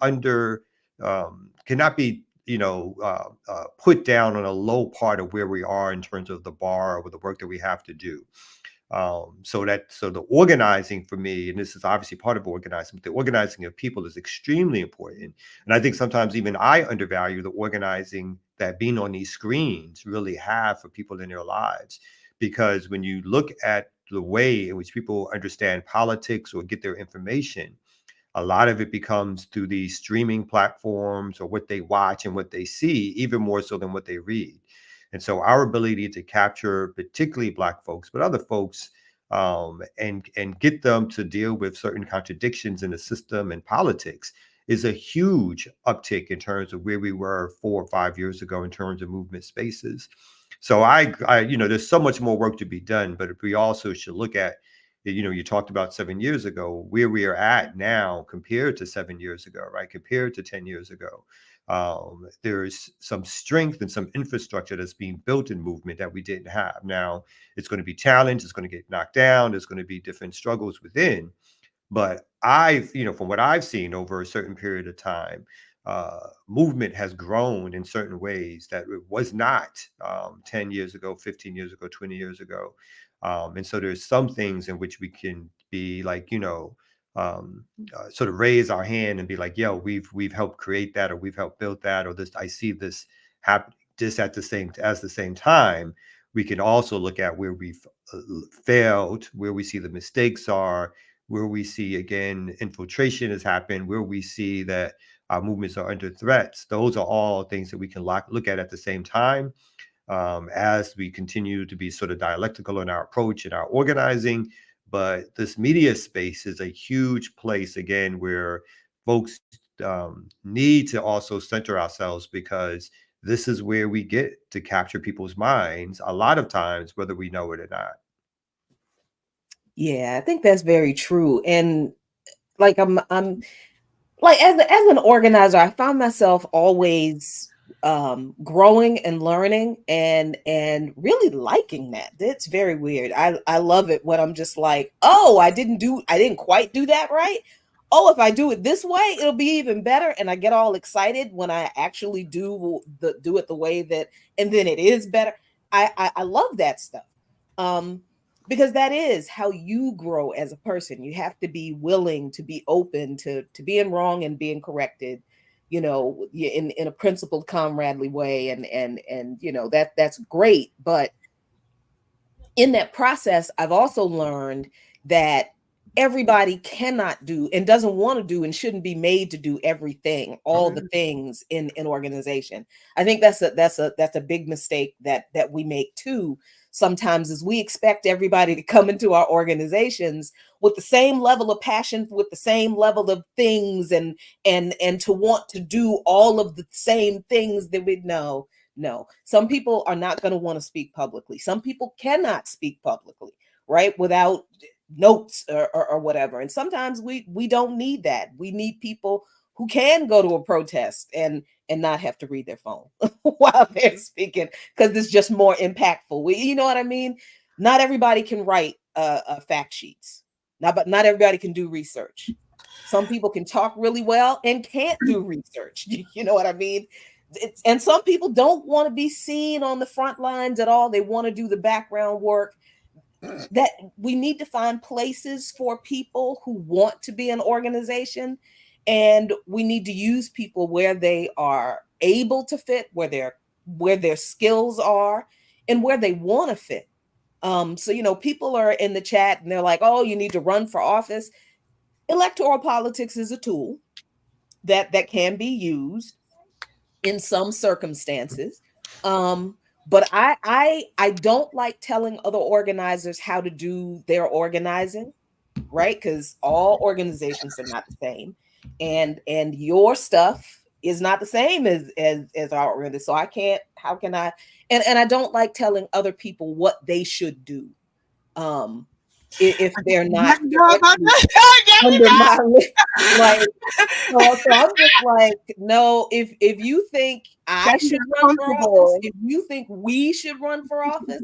put down on a low part of where we are in terms of the bar or the work that we have to do. So the organizing for me, and this is obviously part of organizing, but the organizing of people is extremely important. And I think sometimes even I undervalue the organizing that being on these screens really have for people in their lives. Because when you look at the way in which people understand politics or get their information, a lot of it becomes through these streaming platforms or what they watch and what they see, even more so than what they read. And so our ability to capture particularly Black folks, but other folks, and get them to deal with certain contradictions in the system and politics is a huge uptick in terms of where we were 4 or 5 years ago in terms of movement spaces. So I there's so much more work to be done, but we also should look at, you talked about 7 years ago, where we are at now compared to 7 years ago, right? Compared to 10 years ago. There's some strength and some infrastructure that's being built in movement that we didn't have. Now it's going to be challenged. It's going to get knocked down. There's going to be different struggles within. But from what I've seen over a certain period of time, movement has grown in certain ways that it was not 10 years ago, 15 years ago, 20 years ago. And so there's some things in which we can be like, sort of raise our hand and be like, yo, we've helped create that, or we've helped build that, or this, I see this happen, just at the same time. We can also look at where we've failed, where we see the mistakes are, where we see, again, infiltration has happened, where we see that our movements are under threats. Those are all things that we can look at the same time, as we continue to be sort of dialectical in our approach and our organizing. But this media space is a huge place, again, where folks need to also center ourselves, because this is where we get to capture people's minds a lot of times, whether we know it or not. Yeah, I think that's very true. And like I'm like, as an organizer, I found myself always growing and learning and really liking that. It's very weird. I love it when I'm just like, oh, I didn't quite do that right. Oh, if I do it this way, it'll be even better. And I get all excited when I actually do it the way that, and then it is better. I love that stuff. Because that is how you grow as a person. You have to be willing to be open to being wrong and being corrected, in a principled, comradely way. And that's great. But in that process, I've also learned that everybody cannot do and doesn't want to do and shouldn't be made to do everything, all the things in an organization. I think that's a big mistake that we make too. Sometimes, is we expect everybody to come into our organizations with the same level of passion, with the same level of things, and to want to do all of the same things that we know. No, some people are not going to want to speak publicly. Some people cannot speak publicly, right? Without notes or whatever. And sometimes we don't need that. We need people who can go to a protest and not have to read their phone while they're speaking, because it's just more impactful. You know what I mean? Not everybody can write fact sheets. But not everybody can do research. Some people can talk really well and can't do research. You know what I mean? And some people don't want to be seen on the front lines at all. They want to do the background work. That we need to find places for people who want to be an organization. And we need to use people where they are able to fit, where their skills are, and where they want to fit. So, people are in the chat and they're like, oh, you need to run for office. Electoral politics is a tool that can be used in some circumstances. But I don't like telling other organizers how to do their organizing, right? Because all organizations are not the same. And your stuff is not the same as our organization. So how can I, and I don't like telling other people what they should do. If they're not under my like, so I'm just like, no, if you think I should run for office, if you think we should run for office,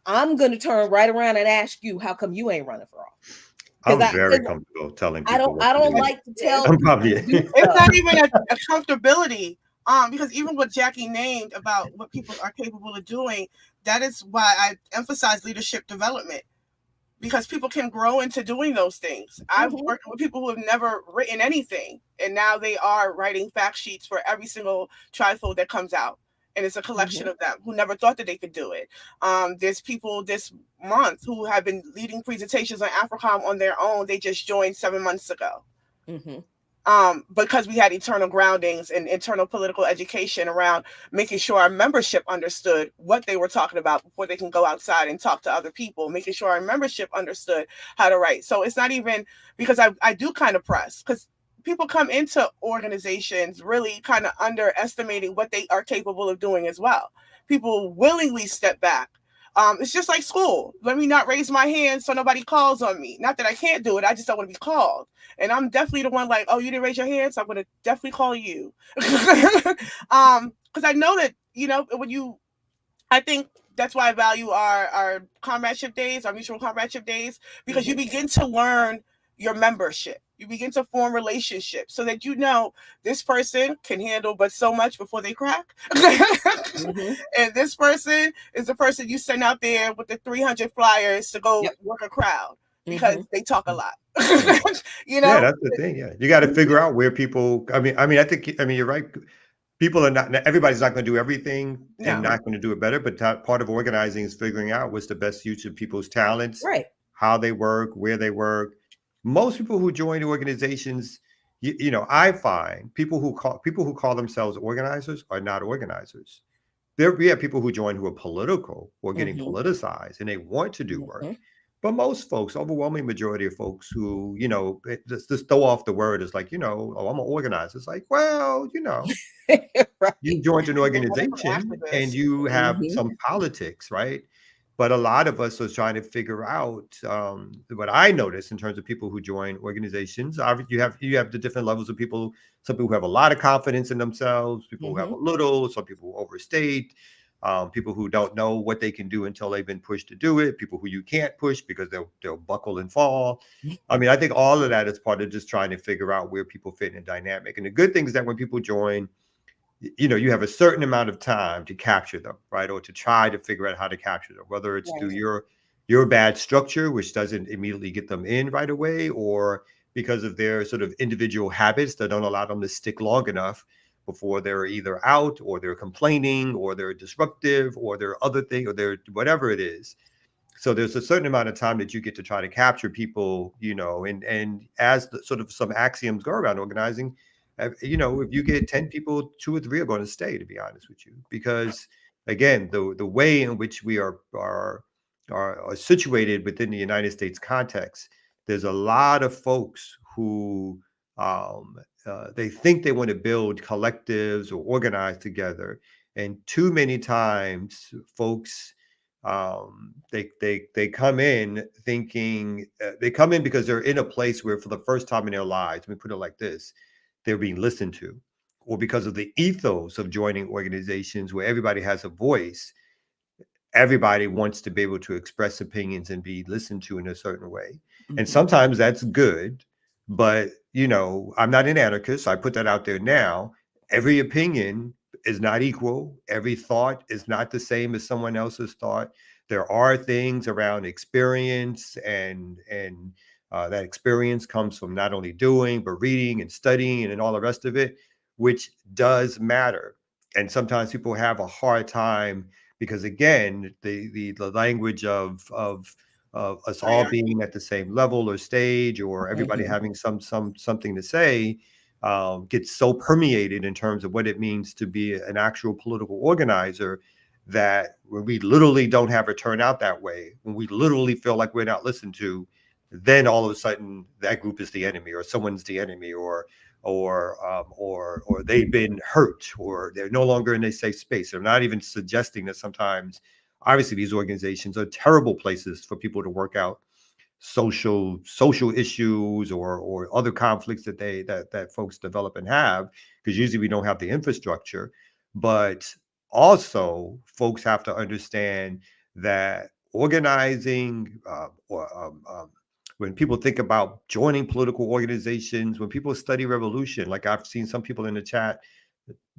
I'm going to turn right around and ask you, how come you ain't running for office? I'm very comfortable telling people. I don't like to tell. It's not even a comfortability. Because even what Jackie named about what people are capable of doing, that is why I emphasize leadership development, because people can grow into doing those things. I've worked with people who have never written anything, and now they are writing fact sheets for every single trifold that comes out. And it's a collection of them who never thought that they could do it. There's people this month who have been leading presentations on AFRICOM on their own. They just joined 7 months ago. Because we had internal groundings and internal political education around making sure our membership understood what they were talking about before they can go outside and talk to other people, making sure our membership understood how to write. So it's not even because I do kind of press, because people come into organizations really kind of underestimating what they are capable of doing as well. People willingly step back. It's just like school. Let me not raise my hand so nobody calls on me. Not that I can't do it. I just don't want to be called. And I'm definitely the one like, oh, you didn't raise your hand, so I'm going to definitely call you. Because I know that, I think that's why I value our comradeship days, our mutual comradeship days, because you begin to learn your membership. You begin to form relationships so that this person can handle but so much before they crack. And this person is the person you send out there with the 300 flyers to go work a crowd because they talk a lot. Yeah, that's the thing. Yeah, you got to figure out where people. I mean, I think you're right. People are not. Everybody's not going to do everything and not going to do it better. But part of organizing is figuring out what's the best use of people's talents, right? How they work, where they work. Most people who join organizations, I find people who call themselves organizers are not organizers. We have people who join who are political or getting politicized and they want to do work. But most folks, overwhelming majority of folks who, just throw off the word is like, oh, I'm an organizer. It's like, well, right. You joined an organization and you have some politics, right? But a lot of us are trying to figure out what I notice in terms of people who join organizations. You have the different levels of people. Some people who have a lot of confidence in themselves, people who have a little, some people who overstate, people who don't know what they can do until they've been pushed to do it, people who you can't push because they'll buckle and fall. I mean, I think all of that is part of just trying to figure out where people fit in a dynamic. And the good thing is that when people join, you have a certain amount of time to capture them, right? Or to try to figure out how to capture them, whether it's through your bad structure, which doesn't immediately get them in right away, or because of their sort of individual habits that don't allow them to stick long enough before they're either out or they're complaining or they're disruptive or they're other thing or they're whatever it is. So there's a certain amount of time that you get to try to capture people, and as sort of some axioms go around organizing, if you get 10 people, 2 or 3 are going to stay, to be honest with you, because again, the way in which we are situated within the United States context, there's a lot of folks who they think they want to build collectives or organize together, and too many times folks they come in thinking they come in because they're in a place where for the first time in their lives, let me put it like this, they're being listened to, or because of the ethos of joining organizations where everybody has a voice, everybody wants to be able to express opinions and be listened to in a certain way. And sometimes that's good, but I'm not an anarchist. I put that out there now. Every opinion is not equal. Every thought is not the same as someone else's thought. There are things around experience and that experience comes from not only doing, but reading and studying and all the rest of it, which does matter. And sometimes people have a hard time because, again, the language of us all being at the same level or stage, or everybody having something to say, gets so permeated in terms of what it means to be an actual political organizer that when we literally don't have it turn out that way, when we literally feel like we're not listened to, then all of a sudden that group is the enemy, or someone's the enemy, or they've been hurt, or they're no longer in a safe space. I'm not even suggesting that sometimes, obviously, these organizations are terrible places for people to work out social issues or other conflicts that folks develop and have, because usually we don't have the infrastructure. But also, folks have to understand that organizing when people think about joining political organizations, when people study revolution, like I've seen some people in the chat,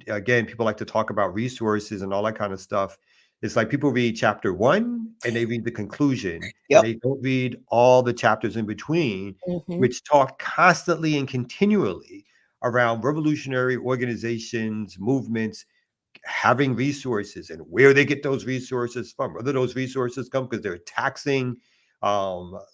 again, people like to talk about resources and all that kind of stuff. It's like people read chapter 1 and they read the conclusion. And they don't read all the chapters in between, which talk constantly and continually around revolutionary organizations, movements, having resources and where they get those resources from, whether those resources come because they're taxing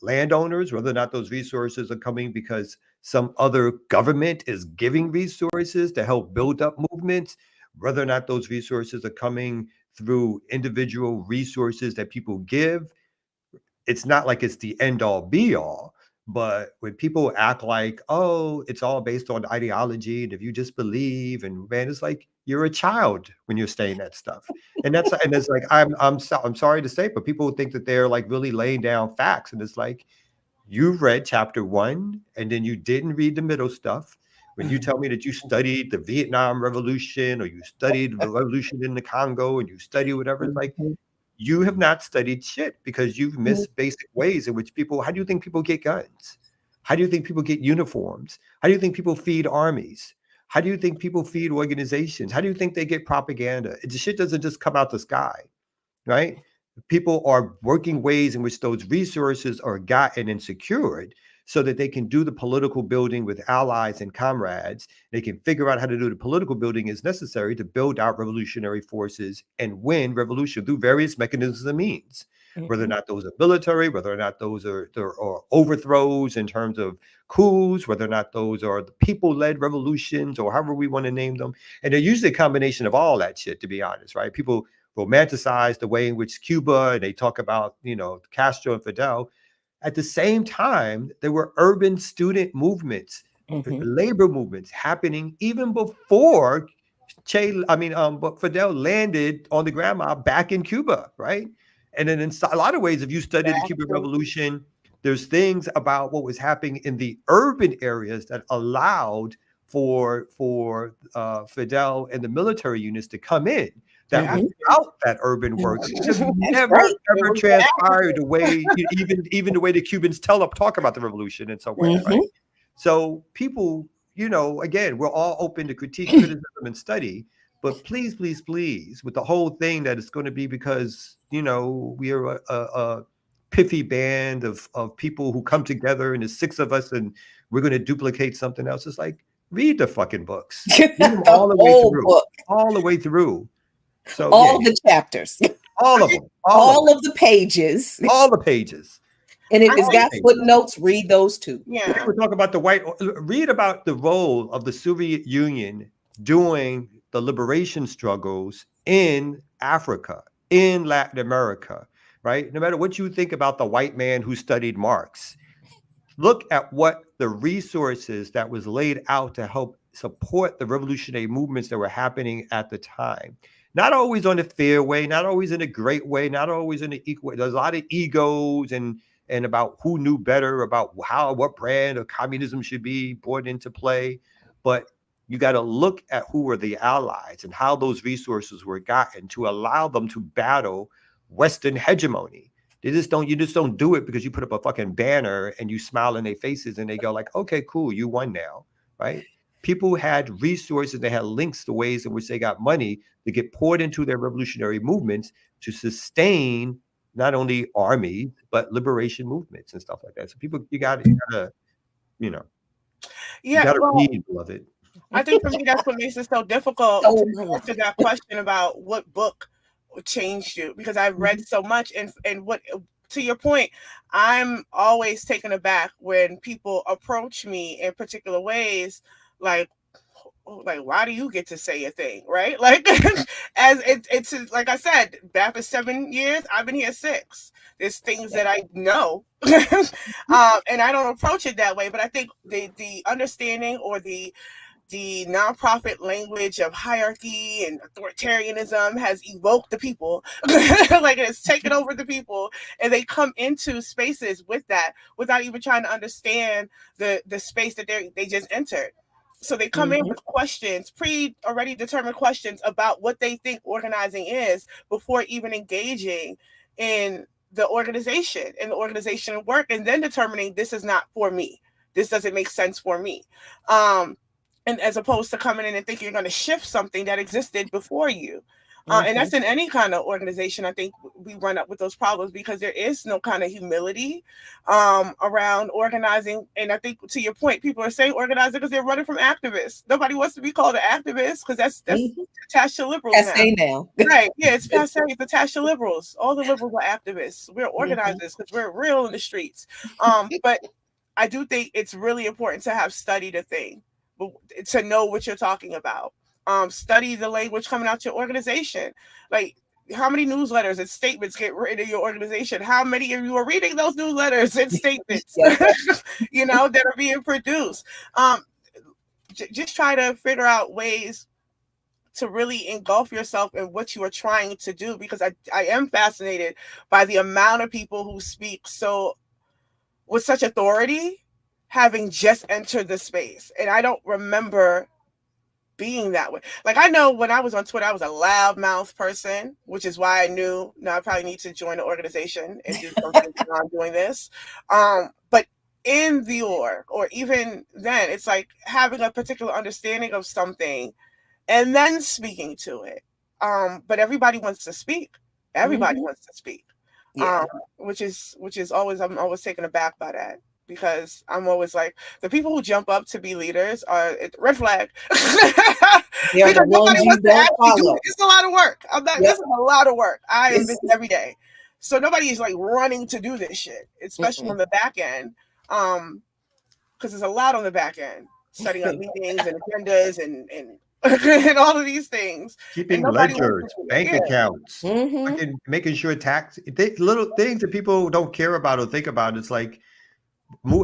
landowners, whether or not those resources are coming because some other government is giving resources to help build up movements, whether or not those resources are coming through individual resources that people give. It's not like it's the end all be all, But when people act like, oh, it's all based on ideology, and if you just believe, and man, it's like you're a child when you're saying that stuff. And it's like I'm sorry to say, but people think that they're like really laying down facts, and it's like you've read chapter 1, and then you didn't read the middle stuff. When you tell me that you studied the Vietnam Revolution, or you studied the revolution in the Congo, and you study whatever, it's like you have not studied shit, because you've missed basic ways in which people, how do you think people get guns? How do you think people get uniforms? How do you think people feed armies? How do you think people feed organizations? How do you think they get propaganda? The shit doesn't just come out the sky, right? People are working ways in which those resources are gotten and secured so that they can do the political building with allies and comrades. They can figure out how to do the political building as necessary to build out revolutionary forces and win revolution through various mechanisms and means, whether or not those are military, whether or not those are overthrows in terms of coups, whether or not those are the people-led revolutions, or however we want to name them. And they're usually a combination of all that shit, to be honest, right? People romanticize the way in which Cuba, and they talk about, Castro and Fidel. At the same time, there were urban student movements, labor movements happening even before Fidel landed on the Grand Mob back in Cuba, right? And then in a lot of ways, if you study the Cuban Revolution, there's things about what was happening in the urban areas that allowed for Fidel and the military units to come in. That without that urban work, never ever transpired the way, even the way the Cubans talk about the revolution in some way, right? So people, again, we're all open to critique, criticism, and study, but please, please, please, with the whole thing that it's going to be because we are a piffy band of people who come together, and there's 6 of us, and we're going to duplicate something else. It's like, read the fucking books, all the way through. So the chapters, all of them, all of the pages, all the pages. And if it's got footnotes, read those too. Yeah, we're talking about read about the role of the Soviet Union during the liberation struggles in Africa, in Latin America, right? No matter what you think about the white man who studied Marx, look at what the resources that was laid out to help support the revolutionary movements that were happening at the time. Not always on a fair way, not always in a great way, not always in an equal way. There's a lot of egos and about who knew better, about what brand of communism should be brought into play. But you got to look at who were the allies and how those resources were gotten to allow them to battle Western hegemony. You just don't do it because you put up a fucking banner and you smile in their faces and they go like, okay, cool, you won now, right? People had resources, they had links to ways in which they got money to get poured into their revolutionary movements to sustain not only armies, but liberation movements and stuff like that. So people, you gotta read, love it. I think for me, that's what makes it so difficult to answer that question about what book changed you, because I've read so much, and what, to your point, I'm always taken aback when people approach me in particular ways, like why do you get to say a thing, right? Like, as it's like I said, BAP is 7 years, I've been here 6. There's things that I know, and I don't approach it that way. But I think the understanding or the nonprofit language of hierarchy and authoritarianism has evoked the people, like it's taken over the people, and they come into spaces with that without even trying to understand the space that they just entered. So they come in with questions, already determined questions about what they think organizing is before even engaging in the organization and the organizational work, and then determining this is not for me. This doesn't make sense for me. And as opposed to coming in and thinking you're going to shift something that existed before you. And that's in any kind of organization. I think we run up with those problems because there is no kind of humility around organizing. And I think, to your point, people are saying organizing because they're running from activists. Nobody wants to be called an activist because that's attached to liberals now. Right. Yeah, it's passe. It's attached to liberals. All the liberals are activists. We're organizers because we're real in the streets. But I do think it's really important to have studied a thing, to know what you're talking about. Study the language coming out your organization. Like, how many newsletters and statements get written in your organization? How many of you are reading those newsletters and statements, you know, that are being produced? Just try to figure out ways to really engulf yourself in what you are trying to do, because I am fascinated by the amount of people who speak so with such authority, having just entered the space. And I don't remember being that way. Like, I know when I was on Twitter, I was a loudmouth person, which is why I knew, no, I probably need to join the organization and do something beyond doing this. But in the org, or even then, it's like having a particular understanding of something and then speaking to it. But everybody wants to speak. Everybody wants to speak. Yeah. Which is always, I'm always taken aback by that, because I'm always like, the people who jump up to be leaders are red flag. They're the ones you don't follow. It's a lot of work. This is a lot of work. I am busy every day. So nobody is like running to do this shit, especially on the back end. Because there's a lot on the back end, setting up meetings and agendas and and all of these things. Keeping ledgers, bank accounts, making sure little things that people don't care about or think about. It's like,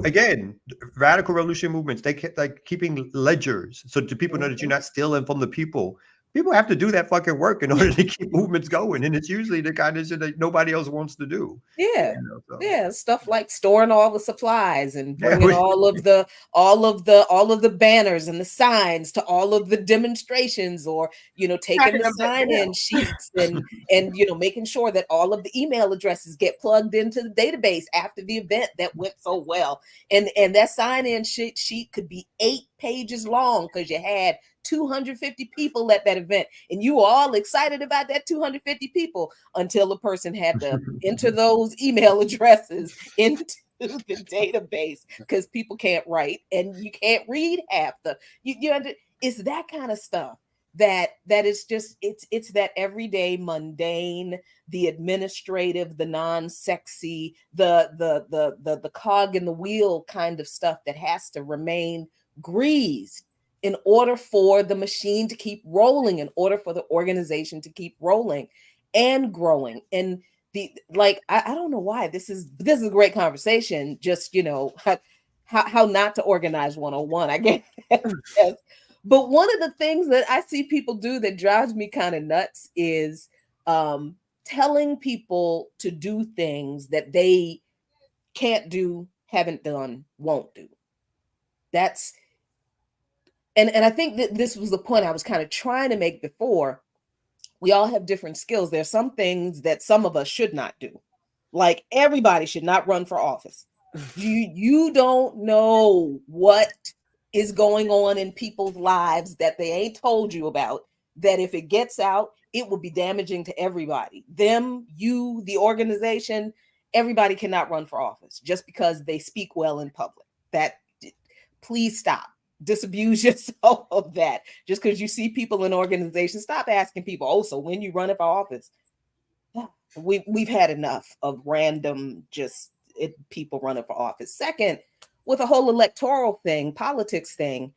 again, radical revolution movements, they like keeping ledgers so do people know that you're not stealing from the people. People have to do that fucking work in order to keep movements going, and it's usually the kind of shit that nobody else wants to do. Yeah, you know, so. Yeah, stuff like storing all the supplies and bringing all of the banners and the signs to all of the demonstrations, or you know, taking the sign-in sheets and you know, making sure that all of the email addresses get plugged into the database after the event that went so well, and that sign-in sheet could be 8 pages long because you had 250 people at that event, and you were all excited about that 250 people until the person had to enter those email addresses into the database, because people can't write and you can't read half the it's that kind of stuff that is just it's that everyday mundane, the administrative, the non-sexy, the cog in the wheel kind of stuff that has to remain greased in order for the machine to keep rolling, in order for the organization to keep rolling and growing. And I don't know why this is a great conversation. Just, you know, how not to organize 101, I guess. But one of the things that I see people do that drives me kind of nuts is telling people to do things that they can't do, haven't done, won't do. That's And I think that this was the point I was kind of trying to make before. We all have different skills. There's some things that some of us should not do. Like, everybody should not run for office. You don't know what is going on in people's lives that they ain't told you about, that if it gets out, it will be damaging to everybody. Them, you, the organization. Everybody cannot run for office just because they speak well in public. Please stop. Disabuse yourself of that. Just because you see people in organizations, stop asking people, oh, so when you running for office? We've had enough of random people running for office. Second, with a whole electoral thing, politics thing,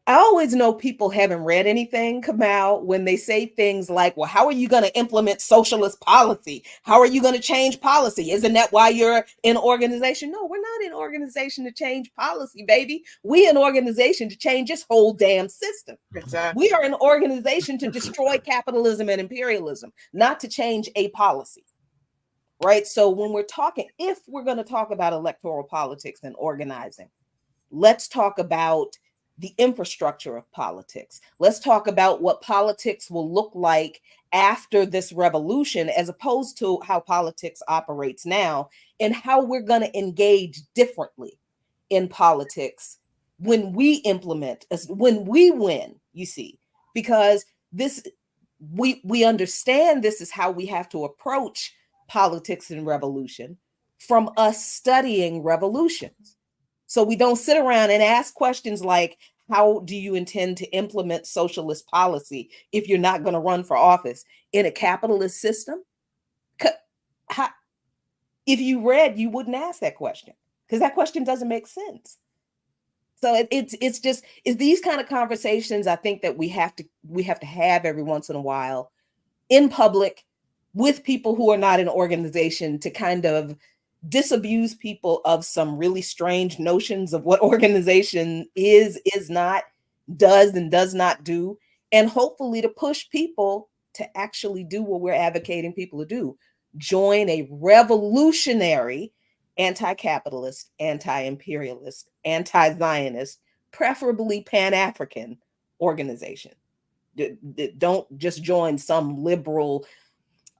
I always know people haven't read anything come out when they say things like, well, how are you going to implement socialist policy? How are you going to change policy? Isn't that why you're in organization? No, we're not in organization to change policy, baby. We an organization to change this whole damn system. Exactly. We are an organization to destroy capitalism and imperialism, not to change a policy. Right? So when if we're going to talk about electoral politics and organizing, let's talk about the infrastructure of politics. Let's talk about what politics will look like after this revolution, as opposed to how politics operates now, and how we're going to engage differently in politics when we implement, when we win, you see, because we understand this is how we have to approach politics and revolution from us studying revolutions. So we don't sit around and ask questions like, how do you intend to implement socialist policy if you're not going to run for office in a capitalist system? If you read, you wouldn't ask that question, because that question doesn't make sense. So it's these kind of conversations I think that we have to have every once in a while in public, with people who are not in organization to kind of disabuse people of some really strange notions of what organization is not, does and does not do, and hopefully to push people to actually do what we're advocating people to do. Join a revolutionary anti-capitalist, anti-imperialist, anti-Zionist, preferably Pan-African organization. Don't just join some liberal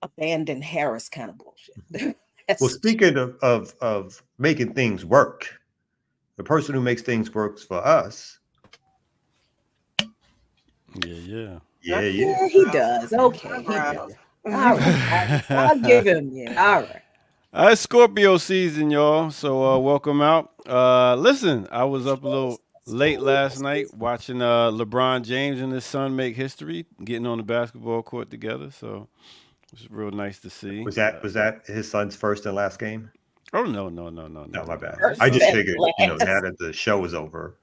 abandoned Harris kind of bullshit. Well, speaking of making things work, the person who makes things works for us. Yeah. Yeah, he does. Okay, he does. All right, I'll give him. Yeah, all right. It's Scorpio season, y'all. So welcome out. Listen, I was up a little late last night watching LeBron James and his son make history, getting on the basketball court together. So it was real nice to see. Was that his son's first and last game? Oh no, my bad. I just figured, now that the show was over.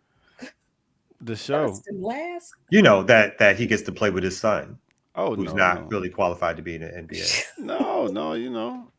The show. First and last? That he gets to play with his son. Oh, who's not really qualified to be in the NBA. No, you don't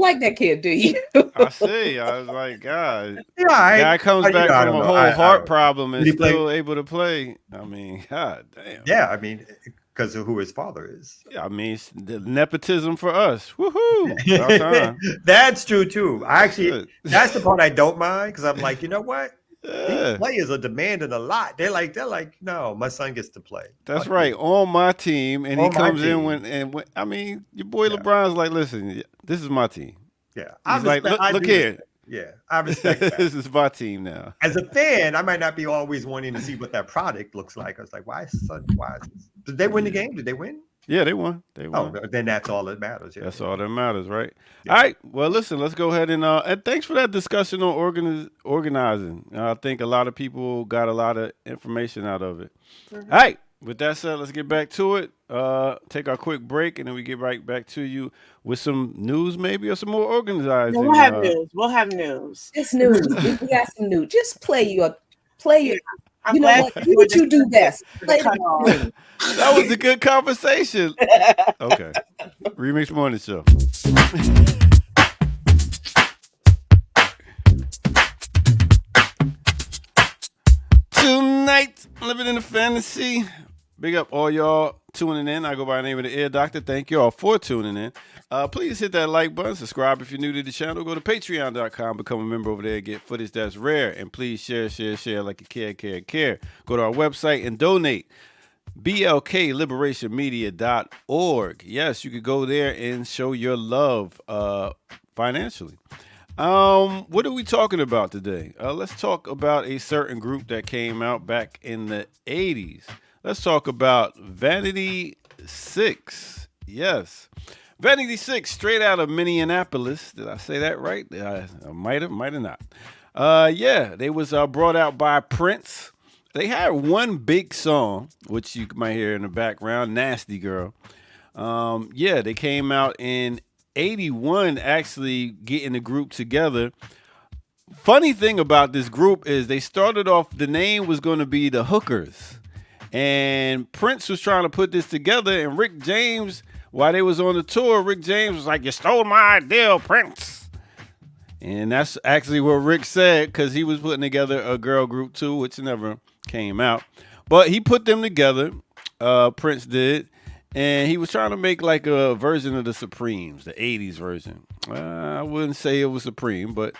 like that kid, do you? I see. I was like, God. Yeah, guy comes back from a whole heart problem and still able to play. I mean, God damn. Yeah, I mean, because of who his father is. Yeah, I mean, it's the nepotism for us. Woohoo! Our time. That's true too. That's the part I don't mind, because I'm like, you know what? These players are demanding a lot. They're like, no, my son gets to play. That's right, on my team, and he comes in when I mean, your boy LeBron's like, listen, this is my team. Yeah, he's like, look here. Yeah, I respect that. This is my team now. As a fan, I might not be always wanting to see what that product looks like. I was like, why is this? Did they win the game? Did they win? Yeah, they won. Oh, then that's all that matters. Yeah. That's all that matters, right? Yeah. All right. Well, listen, let's go ahead and thanks for that discussion on organizing. I think a lot of people got a lot of information out of it. Mm-hmm. All right. With that said, let's get back to it. Take our quick break, and then we get right back to you with some news, maybe, or some more organizing. No, we'll have news. We'll have news. It's news. We got some news. Just play your. You know what? Do what you do best. Play the That was a good conversation. Okay. Remix Morning Show. Tonight, living in the fantasy. Big up all y'all tuning in. I go by the name of the Ear Doctor. Thank you all for tuning in. Please hit that like button. Subscribe if you're new to the channel. Go to patreon.com. Become a member over there. Get footage that's rare. And please share like you care. Go to our website and donate. BLKLiberationMedia.org. Yes, you could go there and show your love financially. What are we talking about today? Let's talk about a certain group that came out back in the 80s. Let's talk about Vanity 6. Yes. Vanity 6, straight out of Minneapolis. Did I say that right? I might have not. Yeah, they was brought out by Prince. They had one big song, which you might hear in the background, Nasty Girl. Yeah, they came out in 81, actually getting the group together. Funny thing about this group is they started off, the name was going to be the Hookers. And Prince was trying to put this together, and Rick James, while they was on the tour, Rick James was like, "You stole my idea, Prince." And that's actually what Rick said, because he was putting together a girl group too, which never came out. But he put them together, Prince did, and he was trying to make like a version of the Supremes, the 80s version. I wouldn't say it was Supreme, but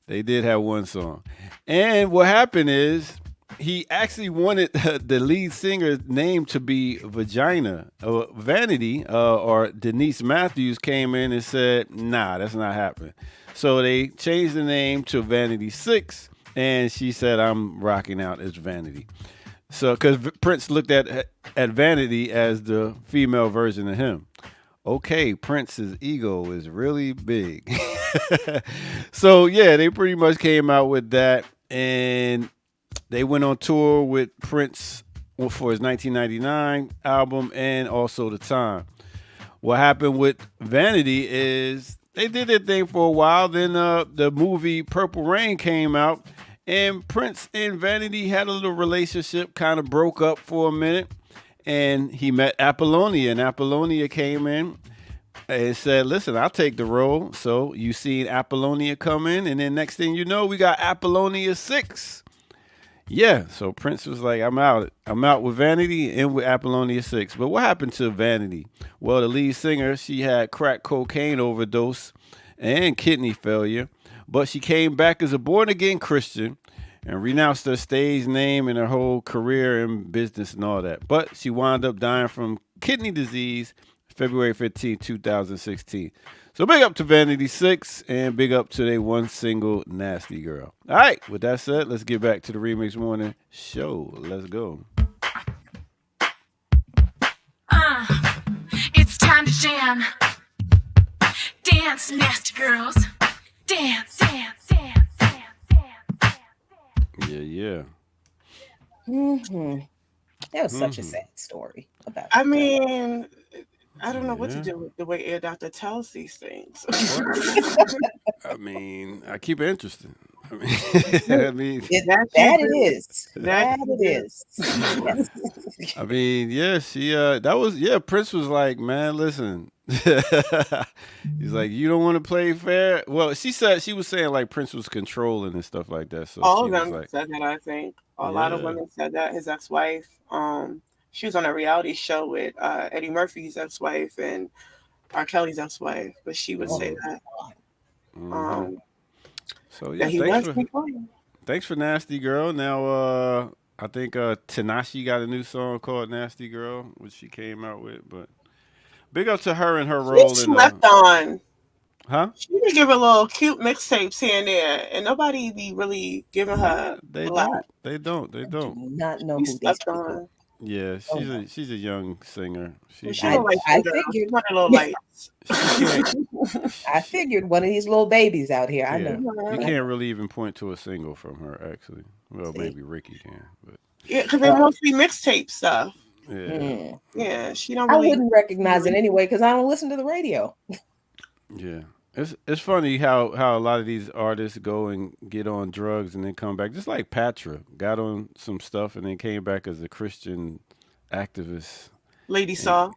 they did have one song. And what happened is, he actually wanted the lead singer's name to be Vagina. Vanity, or Denise Matthews, came in and said, nah, that's not happening. So they changed the name to Vanity 6, and she said, I'm rocking out as Vanity. So, because Prince looked at Vanity as the female version of him. Okay, Prince's ego is really big. So, yeah, they pretty much came out with that, and they went on tour with Prince for his 1999 album and also The Time. What happened with Vanity is they did their thing for a while. Then the movie Purple Rain came out, and Prince and Vanity had a little relationship, kind of broke up for a minute, and he met Apollonia, and Apollonia came in, and said, "Listen, I'll take the role." So you seen Apollonia come in, and then next thing you know, we got Apollonia 6. Yeah, so Prince was like, "I'm out. I'm out with Vanity and with Apollonia 6." But what happened to Vanity? Well, the lead singer, she had crack cocaine overdose and kidney failure, but she came back as a born again Christian and renounced her stage name and her whole career and business and all that. But she wound up dying from kidney disease February 15, 2016. So big up to Vanity 6 and big up to their one single Nasty Girl. All right, with that said, let's get back to the Remix Morning Show. Let's go. It's time to jam. Dance, nasty girls. Dance, dance, dance, dance, dance, dance. Yeah. That was such a sad story about. I mean, I don't know what to do with the way Air Doctor tells these things. I mean, I keep it interesting. I mean, that it is. Yes. I mean, yeah, she Prince was like, "Man, listen." He's like, "You don't want to play fair?" Well, she was saying like Prince was controlling and stuff like that. So all she of them was like, said that, I think. A lot of women said that. His ex-wife, she was on a reality show with Eddie Murphy's ex-wife and R. Kelly's ex-wife, but she would say that. So yeah, thanks for Nasty Girl. Now I think Tinashe got a new song called Nasty Girl, which she came out with, but big up to her and her role she in left on. Huh? She be giving little cute mixtapes here and there, and nobody be really giving her. They don't. I do not know who these people. on. Yeah, she's a young singer. I figured one of little lights. I figured one of these little babies out here. I know. You can't really even point to a single from her, actually. Well, maybe Ricky can, but yeah, because they're mostly mixtape stuff. Yeah, yeah, she don't. Really... I wouldn't recognize it anyway because I don't listen to the radio. Yeah. It's funny how a lot of these artists go and get on drugs and then come back. Just like Patra got on some stuff and then came back as a Christian activist. Lady Saw,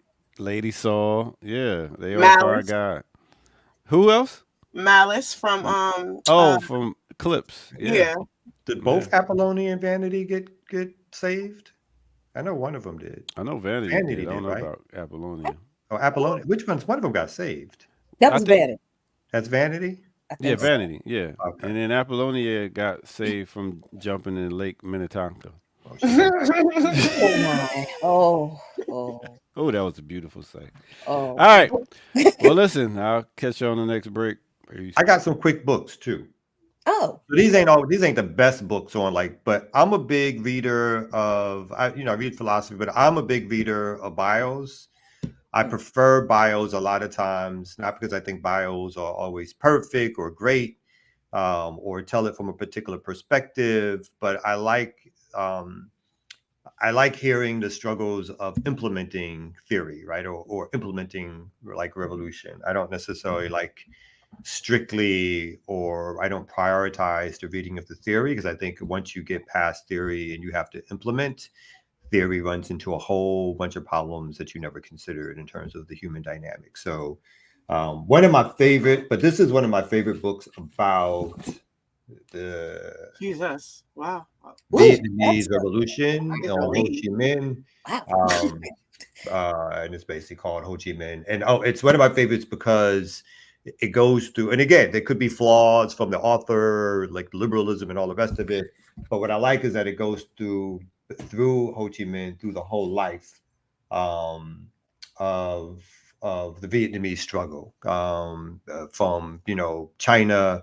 yeah, they all part God. Who else? Malice from from Clips. Yeah. Did both Apollonia and Vanity get saved? I know one of them did. I know Vanity did. I don't know about Apollonia. Oh, Apollonia. Which ones? One of them got saved. That was Vanity. That's Vanity? Yeah, Vanity. Yeah. Okay. And then Apollonia got saved from jumping in Lake Minnetonka. Oh, that was a beautiful sight. Oh. All right. Well, listen, I'll catch you on the next break. I got some quick books too. Oh. So these ain't the best books on but I'm a big reader of I read philosophy, but I'm a big reader of bios. I prefer bios a lot of times, not because I think bios are always perfect or great, or tell it from a particular perspective, but I like hearing the struggles of implementing theory, right, or implementing like revolution. I don't necessarily like strictly, or I don't prioritize the reading of the theory, because I think once you get past theory and you have to implement, theory runs into a whole bunch of problems that you never considered in terms of the human dynamic. So one of my favorite books about the Vietnamese Revolution on Ho Chi Minh. And it's basically called Ho Chi Minh. And it's one of my favorites because it goes through, and again, there could be flaws from the author, like liberalism and all the rest of it. But what I like is that it goes through Ho Chi Minh, through the whole life of the Vietnamese struggle, from China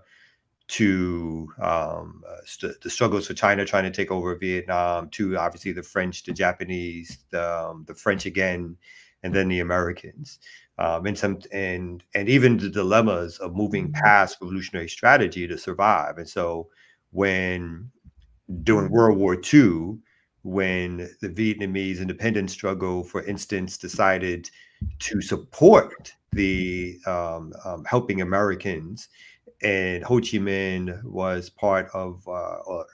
to the struggles for China trying to take over Vietnam, to obviously the French, the Japanese, the French again, and then the Americans, and even the dilemmas of moving past revolutionary strategy to survive. And so during World War II, when the Vietnamese independence struggle, for instance, decided to support the helping Americans, and Ho Chi Minh was part of, or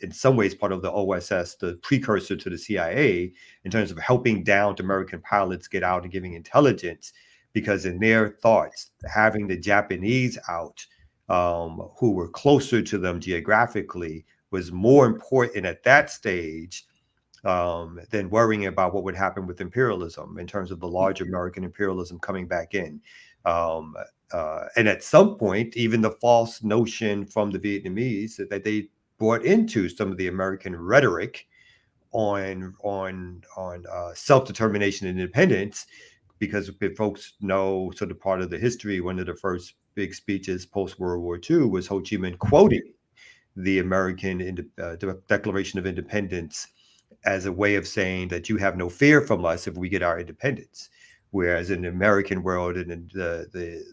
in some ways, part of the OSS, the precursor to the CIA, in terms of helping downed American pilots get out and giving intelligence. because in their thoughts, having the Japanese out, who were closer to them geographically, was more important at that stage than worrying about what would happen with imperialism in terms of the large American imperialism coming back in. And at some point, even the false notion from the Vietnamese that they brought into some of the American rhetoric on self-determination and independence, because if folks know sort of part of the history, one of the first big speeches post-World War II was Ho Chi Minh quoting the American Declaration of Independence as a way of saying that you have no fear from us if we get our independence. Whereas in the American world and in the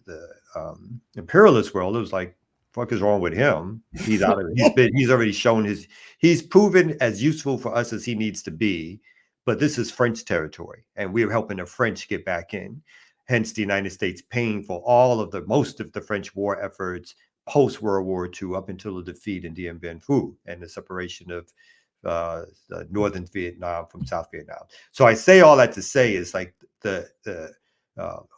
imperialist world, it was like, fuck is wrong with him? He's out of it. He's already shown he's proven as useful for us as he needs to be, but this is French territory and we're helping the French get back in. Hence the United States paying for most of the French war efforts post World War II up until the defeat in Dien Bien Phu and the separation of northern Vietnam from South Vietnam. So I say all that to say is like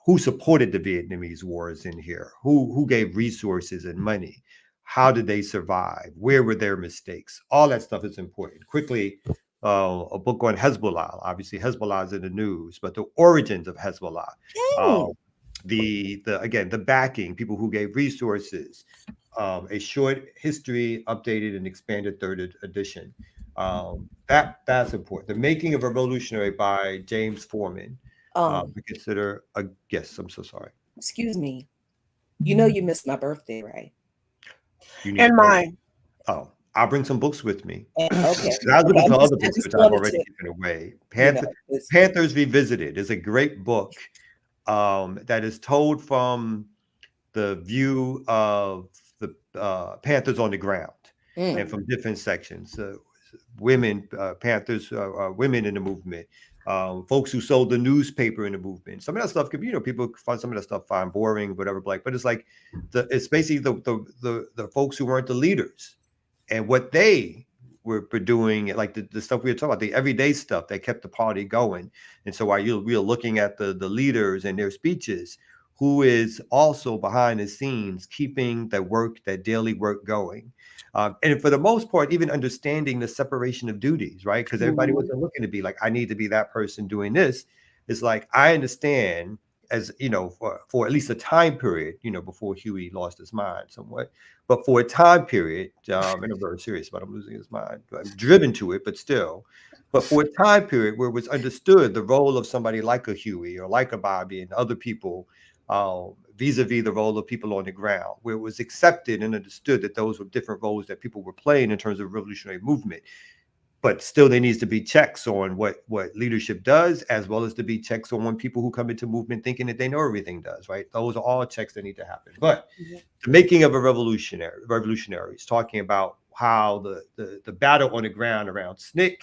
who supported the Vietnamese wars in here, who gave resources and money, how did they survive, where were their mistakes, all that stuff is important. Quickly, a book on Hezbollah. Obviously Hezbollah is in the news, but the origins of Hezbollah, the backing, people who gave resources, a short history, updated and expanded third edition. That's important. The Making of a Revolutionary by James Forman. We consider a yes. I'm so sorry. Excuse me. You know you missed my birthday, right? And mine. Oh, I'll bring some books with me. Okay. I was looking for other books which I've already given away. Panthers Revisited is a great book that is told from the view of the Panthers on the ground and from different sections. Women, Panthers, women in the movement, folks who sold the newspaper in the movement. Some of that stuff could be, people find some of that stuff fine, boring, whatever. But it's like it's basically the folks who weren't the leaders and what they were doing, like the stuff we were talking about, the everyday stuff that kept the party going. And so while we are looking at the leaders and their speeches, who is also behind the scenes keeping that daily work going. And for the most part, even understanding the separation of duties, right? Because everybody wasn't looking to be like, I need to be that person doing this. It's like, I understand as, for at least a time period, before Huey lost his mind somewhat, but for a time period, and I'm very serious about him losing his mind, I'm driven to it, but still, but for a time period where it was understood the role of somebody like a Huey or like a Bobby and other people, vis-a-vis the role of people on the ground, where it was accepted and understood that those were different roles that people were playing in terms of revolutionary movement. But still, there needs to be checks on what leadership does, as well as to be checks on when people who come into movement thinking that they know everything does, right? Those are all checks that need to happen. But the Making of a Revolutionary is talking about how the battle on the ground around SNCC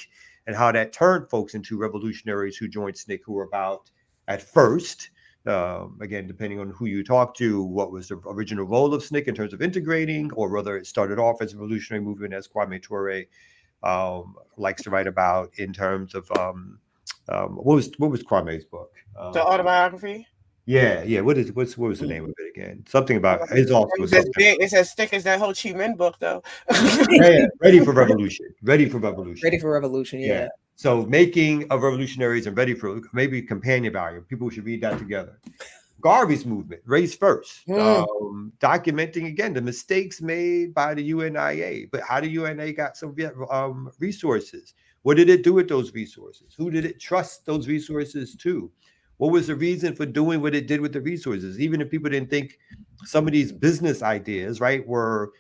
and how that turned folks into revolutionaries who joined SNCC, who were about, at first, again, depending on who you talk to, what was the original role of SNCC in terms of integrating, or whether it started off as a revolutionary movement, as Kwame Ture likes to write about, in terms of what was Kwame's book? The autobiography. Yeah. What was the name of it again? Something about it's also it's as thick as that Ho Chi Minh book, though. Yeah, Ready for Revolution. Ready for Revolution. Yeah. So Making of Revolutionaries and Ready for, maybe companion value. People should read that together. Garvey's movement, Race First, documenting again the mistakes made by the UNIA. But how the UNA got some resources? What did it do with those resources? Who did it trust those resources to? What was the reason for doing what it did with the resources? Even if people didn't think some of these business ideas, right, were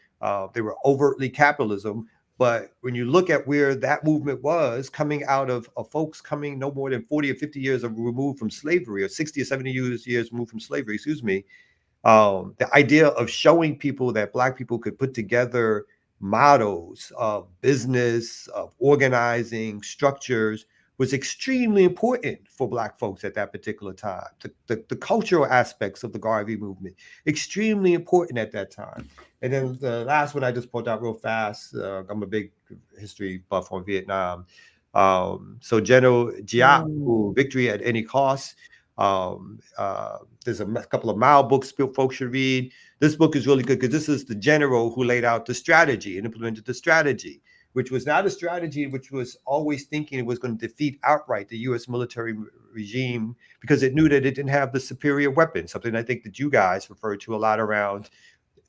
they were overtly capitalism. But when you look at where that movement was coming out of folks coming no more than 40 or 50 years removed from slavery, or 60 or 70 years removed from slavery, the idea of showing people that Black people could put together models of business, of organizing, structures, was extremely important for Black folks at that particular time. The cultural aspects of the Garvey movement, extremely important at that time. And then the last one I just pulled out real fast, I'm a big history buff on Vietnam. So General Giap, who Victory at Any Cost, There's a couple of Mao books folks should read. This book is really good because this is the general who laid out the strategy and implemented the strategy, which was not a strategy which was always thinking it was going to defeat outright the U.S. military regime, because it knew that it didn't have the superior weapon, something I think that you guys refer to a lot around.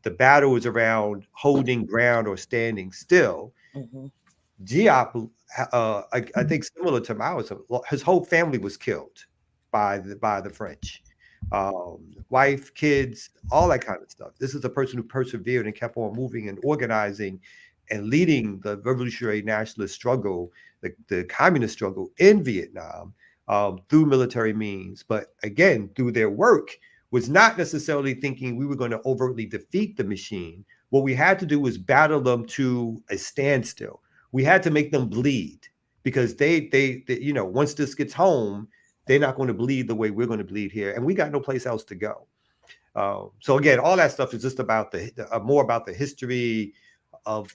The battle is around holding ground or standing still. Mm-hmm. Diop, I think similar to Mao, his whole family was killed by the French. Wife, kids, all that kind of stuff. This is a person who persevered and kept on moving and organizing and leading the revolutionary nationalist struggle, the communist struggle in Vietnam, through military means. But again, through their work, was not necessarily thinking we were going to overtly defeat the machine. What we had to do was battle them to a standstill. We had to make them bleed, because they you know, once this gets home, they're not going to bleed the way we're going to bleed here, and we got no place else to go. So again, all that stuff is just about more about the history of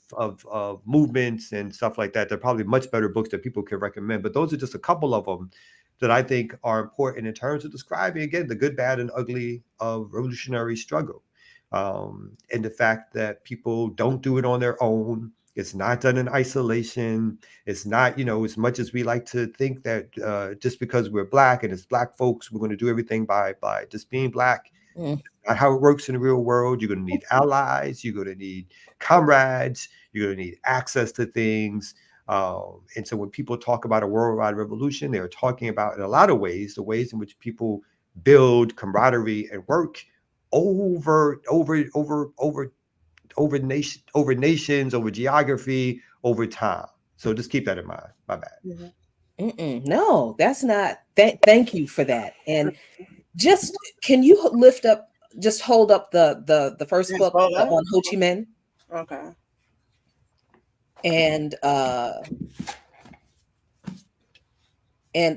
movements and stuff like that. They're probably much better books that people can recommend, but those are just a couple of them that I think are important in terms of describing, again, the good, bad, and ugly of revolutionary struggle, and the fact that people don't do it on their own. It's not done in isolation. It's not, you know, as much as we like to think that just because we're Black and it's Black folks, we're going to do everything by just being Black. Not how it works in the real world. You're going to need allies. You're going to need comrades. You're going to need access to things. And so when people talk about a worldwide revolution, they're talking about, in a lot of ways, the ways in which people build camaraderie and work over nations, over geography, over time. So just keep that in mind. My bad. No, that's not. Thank you for that. And just, can you hold up the first book on Ho Chi Minh? Okay. And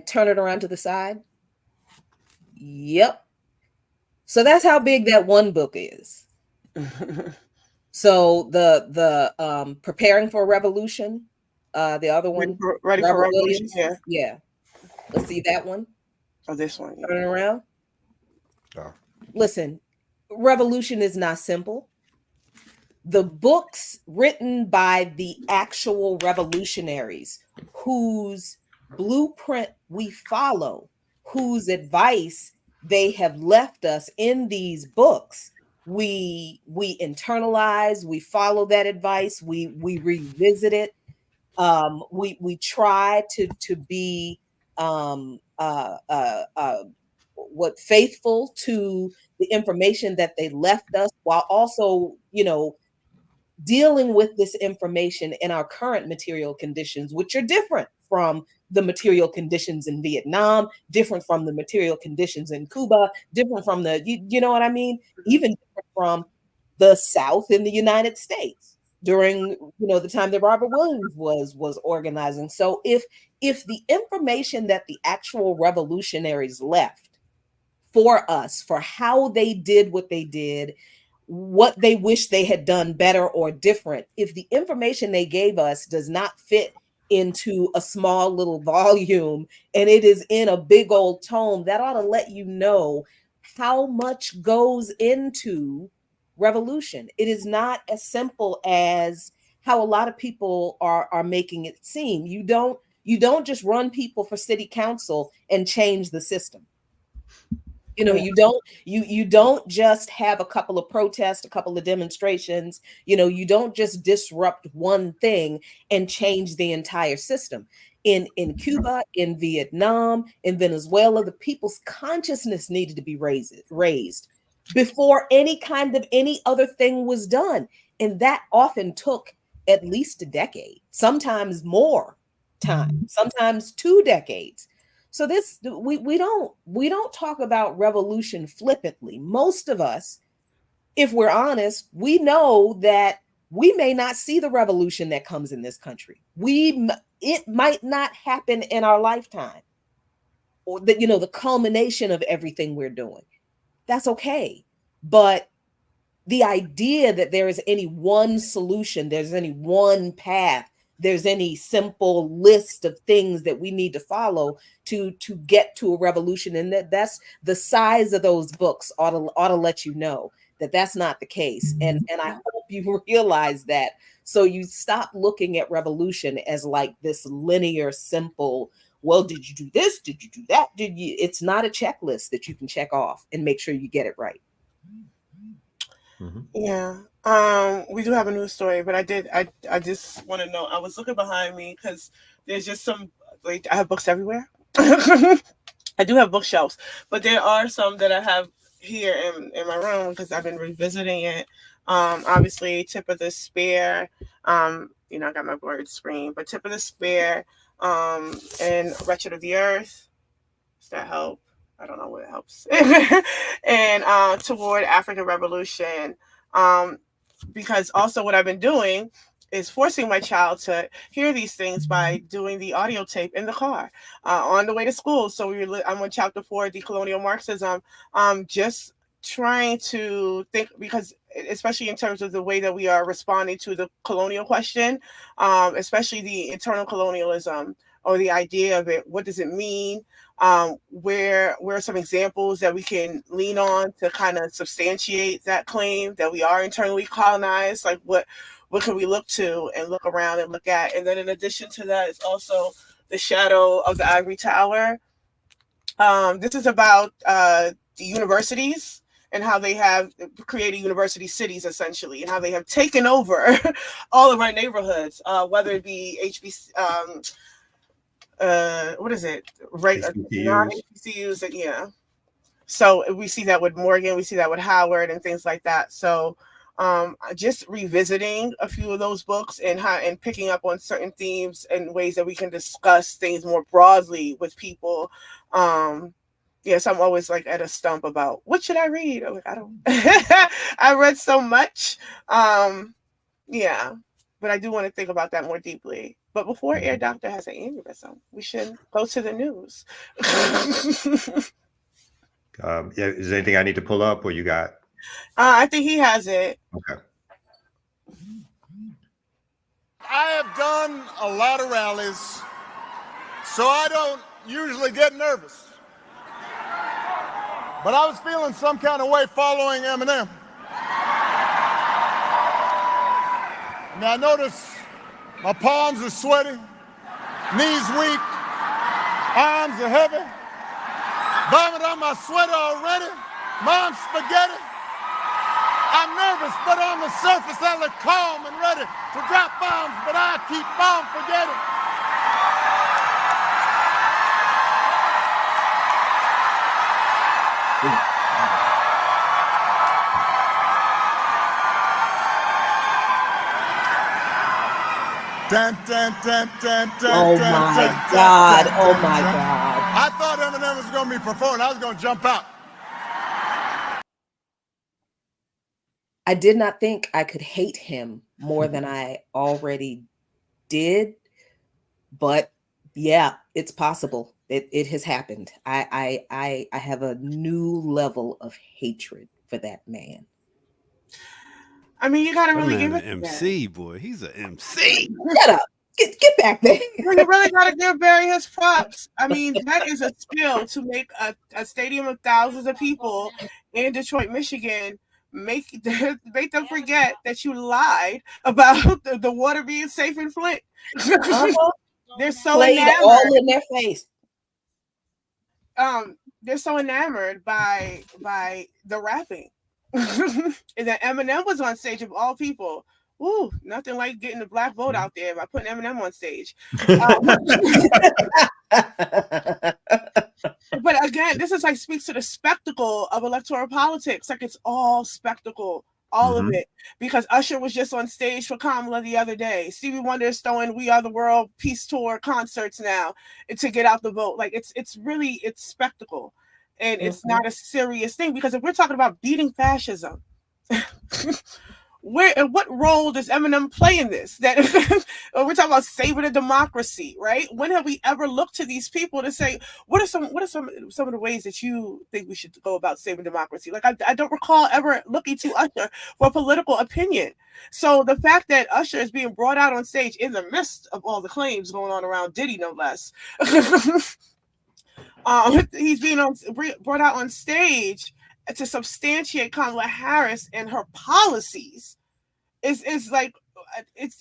turn it around to the side. Yep. So that's how big that one book is. So the Preparing for a Revolution, the other one, Ready for Revolution. Yeah. Let's see that one. Oh, this one. Turn it around. Oh. Listen, revolution is not simple. The books written by the actual revolutionaries whose blueprint we follow, whose advice they have left us in these books, we internalize, we follow that advice, we revisit it, we try to be faithful to the information that they left us, while also, you know, dealing with this information in our current material conditions, which are different from the material conditions in Vietnam, different from the material conditions in Cuba, different from you know what I mean? Even different from the South in the United States during, you know, the time that Robert Williams was organizing. So if the information that the actual revolutionaries left for us, for how they did what they did, what they wish they had done better or different, if the information they gave us does not fit into a small little volume and it is in a big old tome, that ought to let you know how much goes into revolution. It is not as simple as how a lot of people are making it seem. You don't just run people for city council and change the system. You know, you don't just have a couple of protests, a couple of demonstrations. You know, you don't just disrupt one thing and change the entire system. In Cuba, in Vietnam, in Venezuela, the people's consciousness needed to be raised before any other thing was done. And that often took at least a decade, sometimes more time, sometimes 2 decades. So this, we don't talk about revolution flippantly. Most of us, if we're honest, we know that we may not see the revolution that comes in this country. It might not happen in our lifetime, or that, you know, the culmination of everything we're doing. That's okay. But the idea that there is any one solution, there's any one path there's any simple list of things that we need to follow to get to a revolution. And that's the size of those books ought to let you know that that's not the case. And I hope you realize that. So you stop looking at revolution as like this linear, simple, well, did you do this? Did you do that? It's not a checklist that you can check off and make sure you get it right. Mm-hmm. Yeah. We do have a news story, but I just want to know, I was looking behind me because there's just some, like, I have books everywhere. I do have bookshelves, but there are some that I have here in my room because I've been revisiting it. Obviously Tip of Despair, I got my word screen, but Tip of Despair, and Wretched of the Earth. Does that help? I don't know what it helps. And Toward African Revolution, because also what I've been doing is forcing my child to hear these things by doing the audio tape in the car on the way to school. So I'm on chapter 4, Decolonial Marxism, just trying to think, because especially in terms of the way that we are responding to the colonial question, especially the internal colonialism or the idea of it, what does it mean? Where are some examples that we can lean on to kind of substantiate that claim that we are internally colonized? Like what can we look to and look around and look at? And then in addition to that, it's also The Shadow of the Ivory Tower. This is about the universities and how they have created university cities, essentially, and how they have taken over all of our neighborhoods, whether it be HBC, what is it? Right, non-HBCUs, yeah. So we see that with Morgan, we see that with Howard and things like that. So just revisiting a few of those books and picking up on certain themes and ways that we can discuss things more broadly with people. Yes, I'm always like at a stump about what should I read? I'm like, I don't. I read so much. Yeah, but I do want to think about that more deeply. But before Air Doctor has an aneurysm, we should go to the news. Yeah, is there anything I need to pull up, or you got? I think he has it. Okay. I have done a lot of rallies, so I don't usually get nervous. But I was feeling some kind of way following Eminem. Now I notice my palms are sweaty, knees weak, arms are heavy, vomit on my sweater already, mom's spaghetti. I'm nervous, but on the surface I look calm and ready to drop bombs, but I keep on forgetting. Dun, dun, dun, dun, dun, Oh dun, my dun, God. dun, Oh dun, my dun. God. I thought Eminem was going to be performing. I was going to jump out. I did not think I could hate him more than I already did. But yeah, it's possible. It has happened. I have a new level of hatred for that man. I mean, you gotta really That give man it an to MC, boy. He's an MC. Shut up. Get back there. You really gotta give Barry his props. I mean, that is a skill to make a stadium of thousands of people in Detroit, Michigan, make them forget that you lied about the water being safe in Flint. They're so Played enamored. all in their face. They're so enamored by the rapping. And that Eminem was on stage of all people. Ooh, nothing like getting the black vote out there by putting Eminem on stage. But again, this is like speaks to the spectacle of electoral politics. Like it's all spectacle, all of it. Because Usher was just on stage for Kamala the other day. Stevie Wonder is throwing "We Are the World" peace tour concerts now to get out the vote. Like it's spectacle. And it's not a serious thing, because if we're talking about beating fascism, what role does Eminem play in this? That we're talking about saving a democracy, right? When have we ever looked to these people to say what are some of the ways that you think we should go about saving democracy? Like I don't recall ever looking to Usher for political opinion. So the fact that Usher is being brought out on stage in the midst of all the claims going on around Diddy, no less, he's being brought out on stage to substantiate Kamala Harris and her policies is like it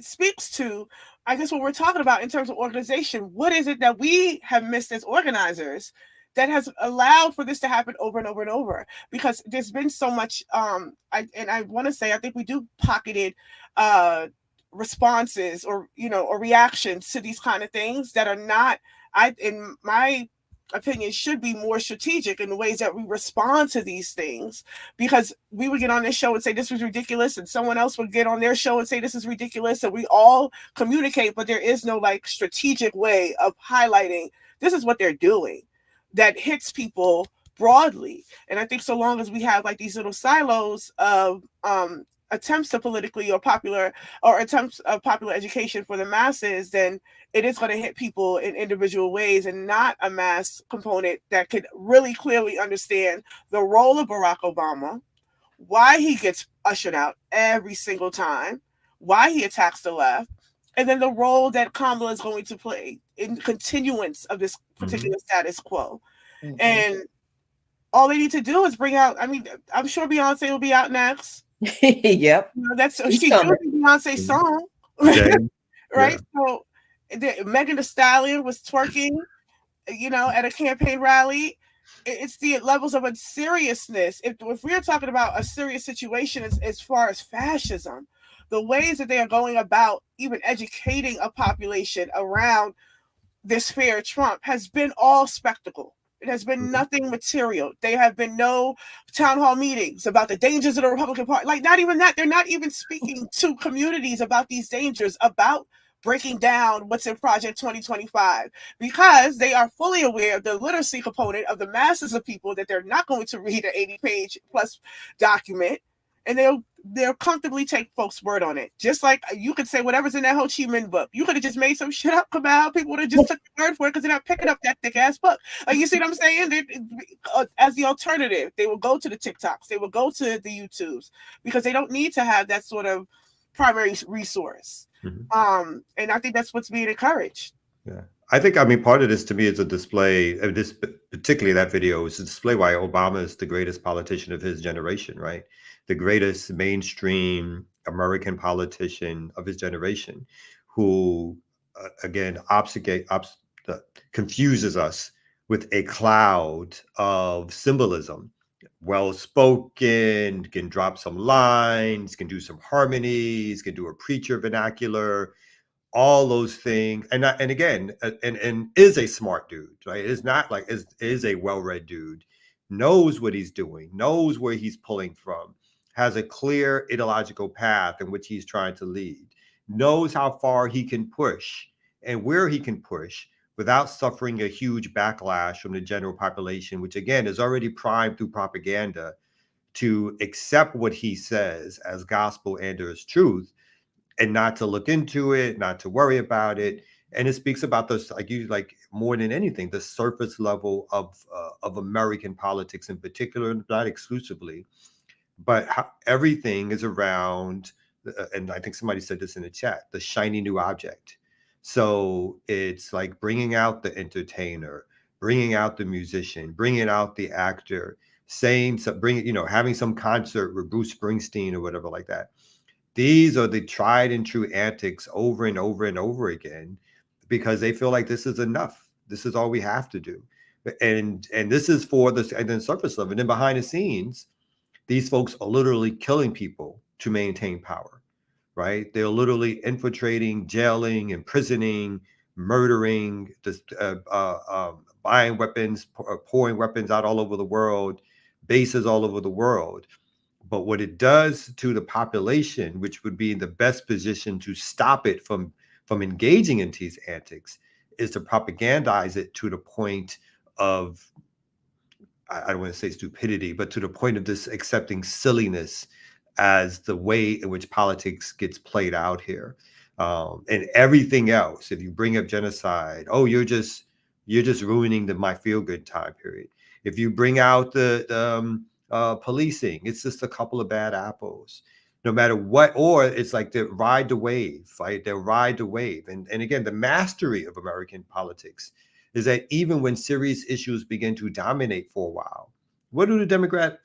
speaks to, I guess, what we're talking about in terms of organization. What is it that we have missed as organizers that has allowed for this to happen over and over and over? Because there's been so much I want to say I think we do pocketed responses or reactions to these kind of things that are not, in my opinion, should be more strategic in the ways that we respond to these things, because we would get on this show and say this was ridiculous, and someone else would get on their show and say this is ridiculous, and we all communicate, but there is no like strategic way of highlighting this is what they're doing that hits people broadly. And I think so long as we have like these little silos of attempts to politically or popular or attempts of popular education for the masses, then it is going to hit people in individual ways and not a mass component that could really clearly understand the role of Barack Obama, why he gets ushered out every single time, why he attacks the left, and then the role that Kamala is going to play in continuance of this particular status quo. And all they need to do is bring out, I mean, I'm sure Beyonce will be out next. Yep. That's she's doing Beyonce's song. Okay. Right? Yeah. So Megan Thee Stallion was twerking, at a campaign rally. It's the levels of seriousness. If we're talking about a serious situation as far as fascism, the ways that they are going about even educating a population around this fear of Trump has been all spectacle. It has been nothing material. There have been no town hall meetings about the dangers of the Republican Party. Like, not even that. They're not even speaking to communities about these dangers, about breaking down what's in Project 2025, because they are fully aware of the literacy component of the masses of people that they're not going to read an 80-page plus document, and they'll comfortably take folks' word on it. Just like you could say whatever's in that Ho Chi Minh book. You could have just made some shit up come out. People would have just took the word for it because they're not picking up that thick ass book. Like, you see what I'm saying? As the alternative, they will go to the TikToks. They will go to the YouTubes because they don't need to have that sort of primary resource. And I think that's what's being encouraged. Yeah. I mean, part of this to me is a display of this, particularly that video is a display why Obama is the greatest politician of his generation, right? The greatest mainstream American politician of his generation, who, again, confuses us with a cloud of symbolism. Well-spoken, can drop some lines, can do some harmonies, can do a preacher vernacular, all those things, and again, and is a smart dude, right? It's not like is a well-read dude, knows what he's doing, knows where he's pulling from, has a clear ideological path in which he's trying to lead, knows how far he can push and where he can push without suffering a huge backlash from the general population, which again is already primed through propaganda to accept what he says as gospel and as truth, and not to look into it, not to worry about it. And it speaks about this, like more than anything, the surface level of American politics in particular, not exclusively, but how everything is around, and I think somebody said this in the chat, the shiny new object. So it's like bringing out the entertainer, bringing out the musician, bringing out the actor, having some concert with Bruce Springsteen or whatever like that. These are the tried and true antics over and over and over again, because they feel like this is enough. This is all we have to do. And this is for the, and then surface level. And then behind the scenes, these folks are literally killing people to maintain power, right? They're literally infiltrating, jailing, imprisoning, murdering, buying weapons, pouring weapons out all over the world, bases all over the world. But what it does to the population, which would be in the best position to stop it from engaging in these antics, is to propagandize it to the point of, I don't want to say stupidity, but to the point of just accepting silliness as the way in which politics gets played out here. And everything else, if you bring up genocide, oh, you're just ruining my feel good time period. If you bring out the policing, it's just a couple of bad apples. No matter what, or it's like they ride the wave, right? They ride the wave. And again, the mastery of American politics is that even when serious issues begin to dominate for a while, what do the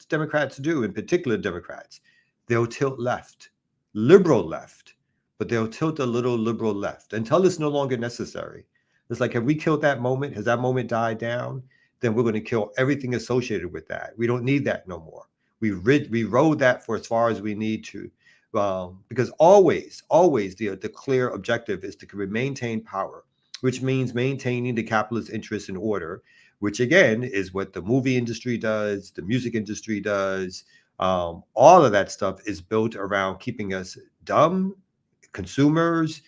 Democrats do, in particular Democrats? They'll tilt left, liberal left, but they'll tilt a little liberal left until it's no longer necessary. It's like, have we killed that moment? Has that moment died down? Then we're going to kill everything associated with that. We don't need that no more. We rode that for as far as we need to, because always the clear objective is to maintain power, which means maintaining the capitalist interest in order, which again is what the movie industry does, the music industry does. All of that stuff is built around keeping us dumb consumers,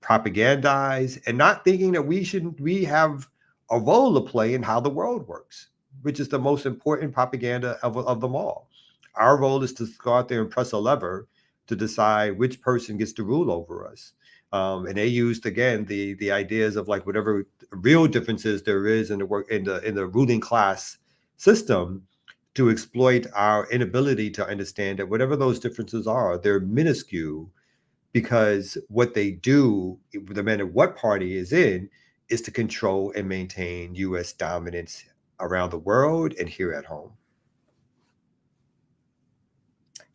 propagandize, and not thinking that we have a role to play in how the world works, which is the most important propaganda of them all. Our role is to go out there and press a lever to decide which person gets to rule over us. And they used, again, the ideas of like whatever real differences there is in the ruling class system to exploit our inability to understand that whatever those differences are, they're minuscule, because what they do, no matter what party is in, is to control and maintain U.S. dominance around the world and here at home.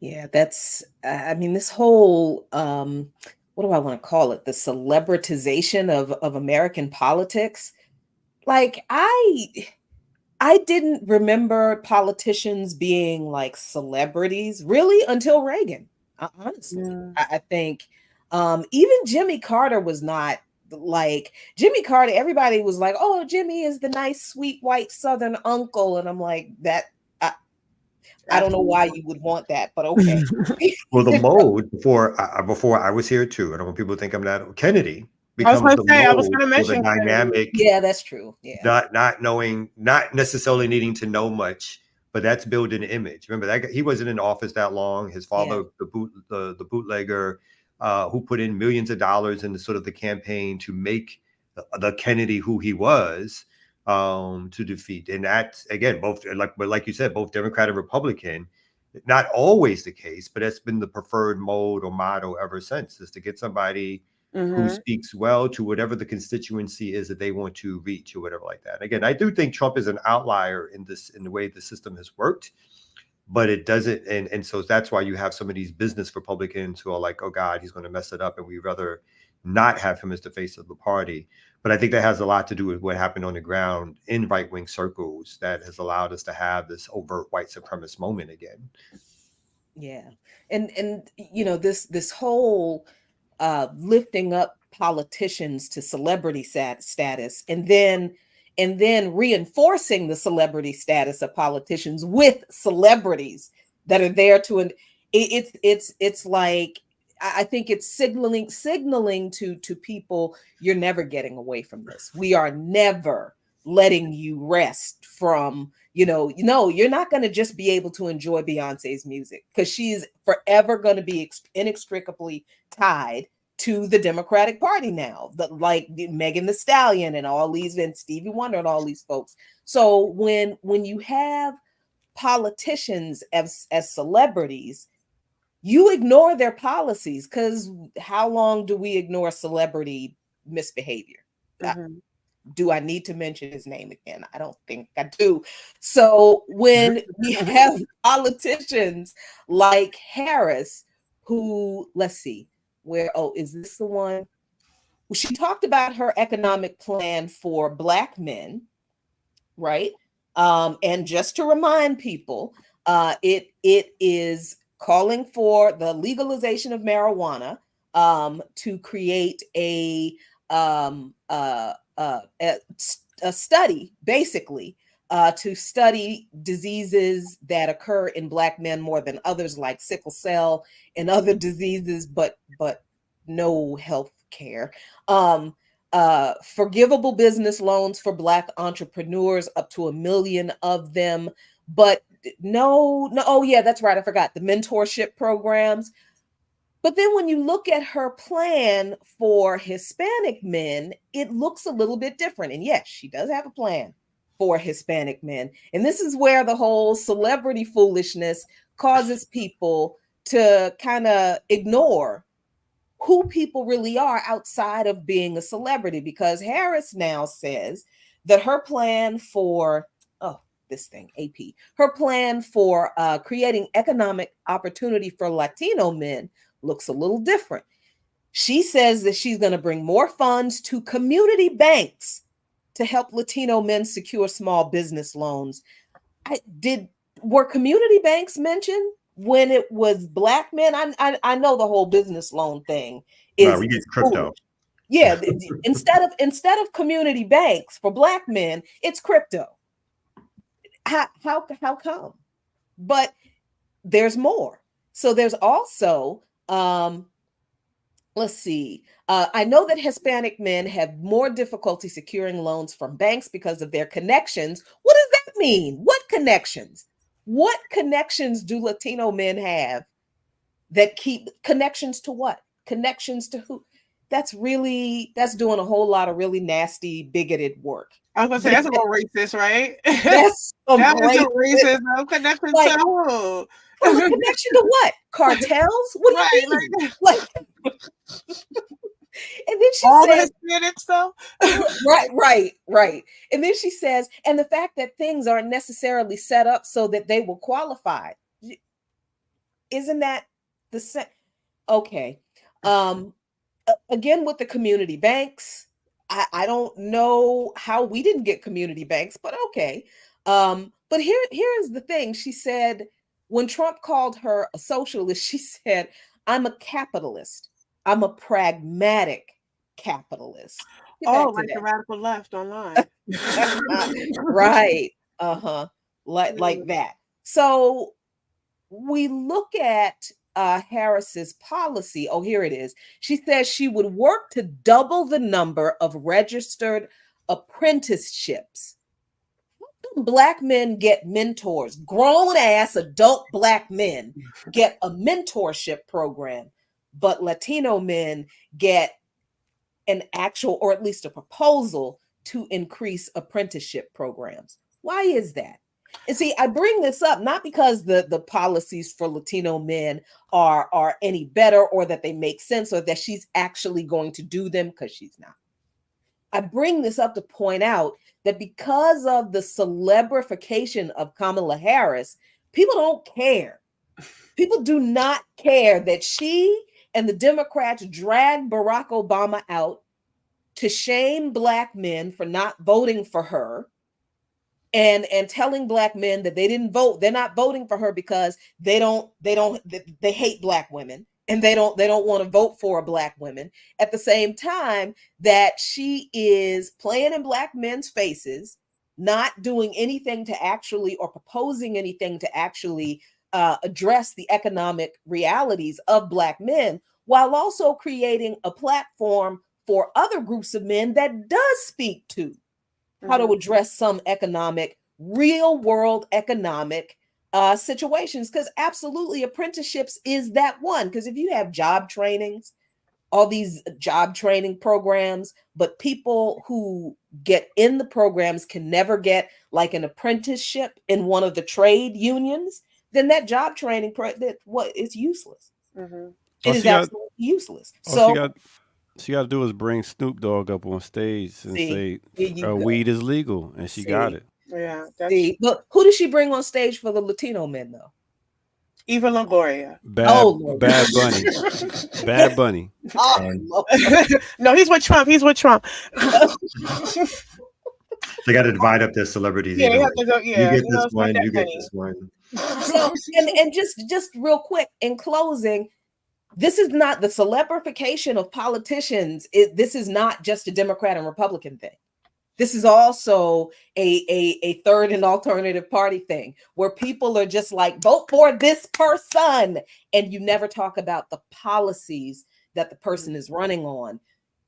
Yeah, that's, I mean, this whole, what do I want to call it? The celebritization of American politics. Like, I didn't remember politicians being like celebrities really until Reagan. Honestly, I think even Jimmy Carter was not like Jimmy Carter. Everybody was like, "Oh, Jimmy is the nice, sweet, white Southern uncle," and I'm like, "That I don't know why you would want that, but okay." Well, the mode before I was here too, and I don't want people to think I'm not. Kennedy I was becomes going to say, I was the going to mode for the mention dynamic. Yeah, that's true. Yeah, Not knowing, not necessarily needing to know much, but that's building an image. Remember that he wasn't in office that long. His father, the bootlegger, who put in millions of dollars into sort of the campaign to make the Kennedy who he was, to defeat. And that's again both like you said, both Democrat and Republican. Not always the case, but that's been the preferred mode or motto ever since, is to get somebody who speaks well to whatever the constituency is that they want to reach or whatever like that. Again, I do think Trump is an outlier in the way the system has worked, but it doesn't. And so that's why you have some of these business Republicans who are like, oh God, he's going to mess it up. And we'd rather not have him as the face of the party. But I think that has a lot to do with what happened on the ground in right-wing circles that has allowed us to have this overt white supremacist moment again. Yeah. And you know, this whole lifting up politicians to celebrity status and then reinforcing the celebrity status of politicians with celebrities that are there to it's like, I think it's signaling to people, you're never getting away from this. We are never letting you rest from, you're not going to just be able to enjoy Beyonce's music, because she's forever going to be inextricably tied to the Democratic Party now, like Megan Thee Stallion and all these, and Stevie Wonder and all these folks. So when you have politicians as celebrities, you ignore their policies, because how long do we ignore celebrity misbehavior? Do I need to mention his name again? I don't think I do. So when we have politicians like Harris, who, let's see, is this the one? She talked about her economic plan for Black men, right? And just to remind people, it is calling for the legalization of marijuana, to create a study, basically, to study diseases that occur in Black men more than others, like sickle cell and other diseases, but no health care. Forgivable business loans for Black entrepreneurs, up to 1 million of them. But no. Oh yeah, that's right. I forgot the mentorship programs. But then when you look at her plan for Hispanic men, it looks a little bit different. And yes, she does have a plan for Hispanic men. And this is where the whole celebrity foolishness causes people to kind of ignore who people really are outside of being a celebrity, because Harris now says that her plan for, her plan for creating economic opportunity for Latino men looks a little different. She says that she's going to bring more funds to community banks to help Latino men secure small business loans. Were community banks mentioned when it was Black men? I know the whole business loan thing is we get crypto. foolish. Yeah, instead of community banks for Black men, it's crypto. How come? But there's more. So there's also let's see. I know that Hispanic men have more difficulty securing loans from banks because of their connections. What does that mean? What connections? What connections do Latino men have that keep connections to what? Connections to who? That's doing a whole lot of really nasty, bigoted work. I was gonna say that's a little racist, right? That's racism. Connection like, to who? Connection to what? Cartels? What do you mean? Like, and then she all says, the Hispanics though. right. And then she says, and the fact that things aren't necessarily set up so that they will qualify. Isn't that the same? Okay. Again, with the community banks, I don't know how we didn't get community banks, but okay. But here is the thing. She said, when Trump called her a socialist, she said, I'm a capitalist. I'm a pragmatic capitalist. Like the radical left online. Right. Like that. So we look at Harris's policy. Oh, here it is. She says she would work to double the number of registered apprenticeships. Black men get mentors. Grown ass adult Black men get a mentorship program, but Latino men get an actual, or at least a proposal to increase apprenticeship programs. Why is that? And see, I bring this up not because the policies for Latino men are any better or that they make sense or that she's actually going to do them, because she's not. I bring this up to point out that because of the celebrification of Kamala Harris, people don't care. People do not care that she and the Democrats dragged Barack Obama out to shame Black men for not voting for her. And telling Black men that they didn't vote, they're not voting for her because they hate Black women and they don't want to vote for Black women. At the same time that she is playing in Black men's faces, not doing anything to actually, or proposing anything to actually address the economic realities of Black men, while also creating a platform for other groups of men that does speak to how to address some real world economic situations. Because absolutely apprenticeships is that one. Because if you have job trainings, all these job training programs, but people who get in the programs can never get like an apprenticeship in one of the trade unions, then that job training it's useless. Mm-hmm. It is absolutely useless. She got to do is bring Snoop Dogg up on stage and say weed is legal, and she got it. Yeah. But who did she bring on stage for the Latino men though? Eva Longoria. Bad Bunny. Bad Bunny. Oh, no, he's with Trump. They got to divide up their celebrities. Yeah, you get this one, you get this one. So, and just real quick in closing, this is not the celebrification of politicians. This is not just a Democrat and Republican thing. This is also a third and alternative party thing where people are just like, vote for this person. And you never talk about the policies that the person is running on.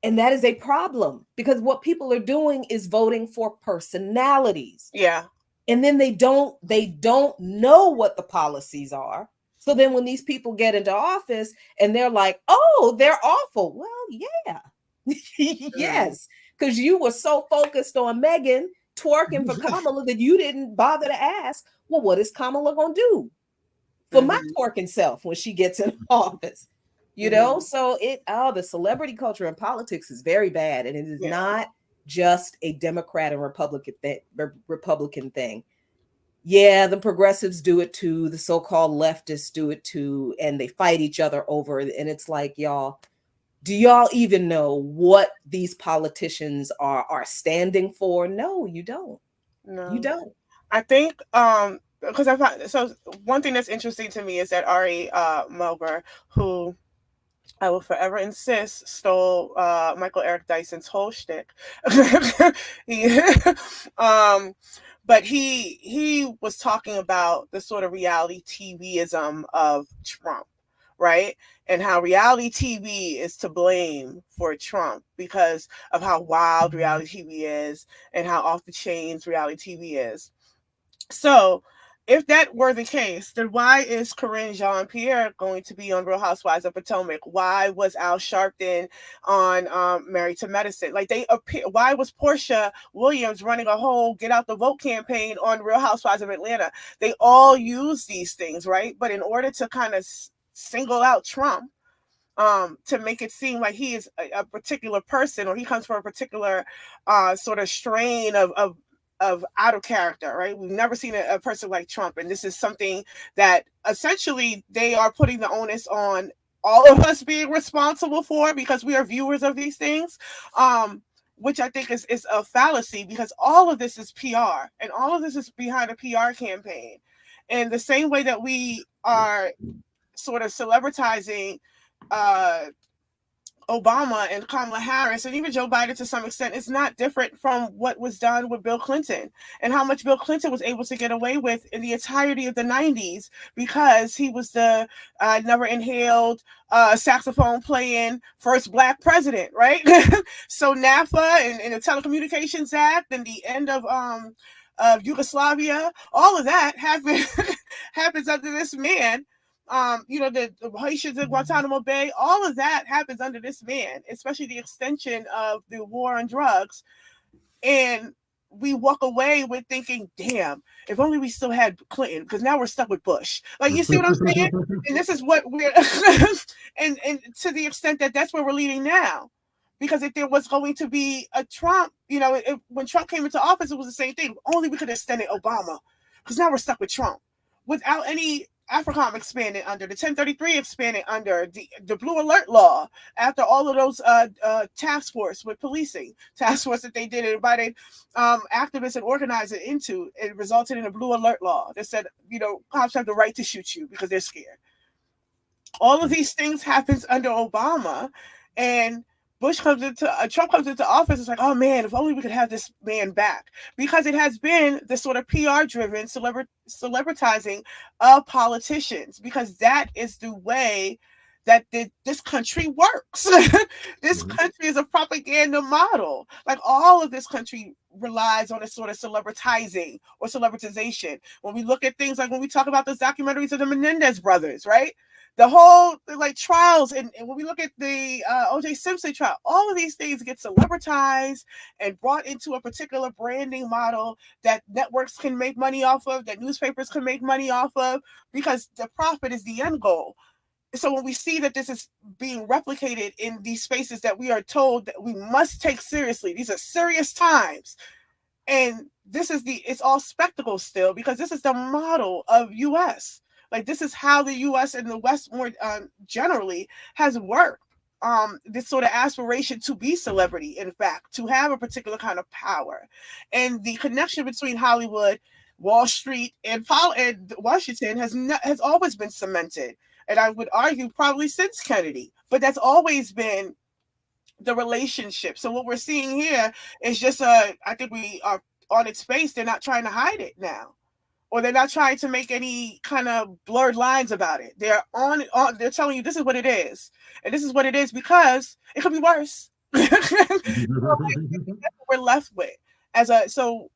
And that is a problem because what people are doing is voting for personalities. Yeah. and then they don't know what the policies are. So then when these people get into office and they're like, oh, they're awful. Well, yeah. Yes, because you were so focused on Megan twerking for Kamala that you didn't bother to ask, well, what is Kamala gonna do for my twerking self when she gets in office? You know, so the celebrity culture in politics is very bad, and it is not just a Democrat and Republican thing. Yeah, the progressives do it too, the so-called leftists do it too, and they fight each other over it. And it's like, y'all, do y'all even know what these politicians are standing for? No, you don't. No, you don't. I think because I find so one thing that's interesting to me is that Ari Melber, who I will forever insist stole Michael Eric Dyson's whole shtick. But he was talking about the sort of reality TV-ism of Trump, right? And how reality TV is to blame for Trump because of how wild reality TV is and how off the chains reality TV is. So if that were the case, then why is Corinne Jean-Pierre going to be on Real Housewives of Potomac? Why was Al Sharpton on Married to Medicine? Like they appear. Why was Portia Williams running a whole Get Out the Vote campaign on Real Housewives of Atlanta? They all use these things, right? But in order to kind of single out Trump, to make it seem like he is a particular person or he comes from a particular sort of strain of out of character, right? We've never seen a person like Trump. And this is something that essentially they are putting the onus on all of us being responsible for because we are viewers of these things, which I think is a fallacy because all of this is PR and all of this is behind a PR campaign. And the same way that we are sort of celebritizing Obama and Kamala Harris and even Joe Biden to some extent is not different from what was done with Bill Clinton and how much Bill Clinton was able to get away with in the entirety of the 90s because he was the never inhaled saxophone playing first Black president, right? So NAFTA and the Telecommunications Act and the end of Yugoslavia, all of that happens under this man. The Haitians in Guantanamo Bay, all of that happens under this man, especially the extension of the war on drugs. And we walk away with thinking, damn, if only we still had Clinton, because now we're stuck with Bush. Like, you see what I'm saying? And this is what we're, and to the extent that that's where we're leading now. Because if there was going to be a Trump, when Trump came into office, it was the same thing. Only we could have extended Obama, because now we're stuck with Trump without any AFRICOM expanded under, the 1033 expanded under, the Blue Alert Law, after all of those task force with policing, task force that they did and invited activists and organizers into, it resulted in a Blue Alert Law that said, cops have the right to shoot you because they're scared. All of these things happens under Obama, and Trump comes into office. It's like, oh man, if only we could have this man back, because it has been this sort of PR-driven celebritizing of politicians, because that is the way that this country works. This country is a propaganda model. Like all of this country relies on a sort of celebritizing or celebritization. When we look at things like when we talk about those documentaries of the Menendez brothers, right? The whole trials, and when we look at the O.J. Simpson trial, all of these things get celebritized and brought into a particular branding model that networks can make money off of, that newspapers can make money off of, because the profit is the end goal. So when we see that this is being replicated in these spaces that we are told that we must take seriously, these are serious times, and it's all spectacle still, because this is the model of U.S. Like, this is how the U.S. and the West more generally has worked. This sort of aspiration to be celebrity, in fact, to have a particular kind of power. And the connection between Hollywood, Wall Street, and Washington has always been cemented. And I would argue probably since Kennedy. But that's always been the relationship. So what we're seeing here is just I think we are on its face. They're not trying to hide it now. Or they're not trying to make any kind of blurred lines about it. They're they're telling you this is what it is. And this is what it is because it could be worse. That's what we're left with. So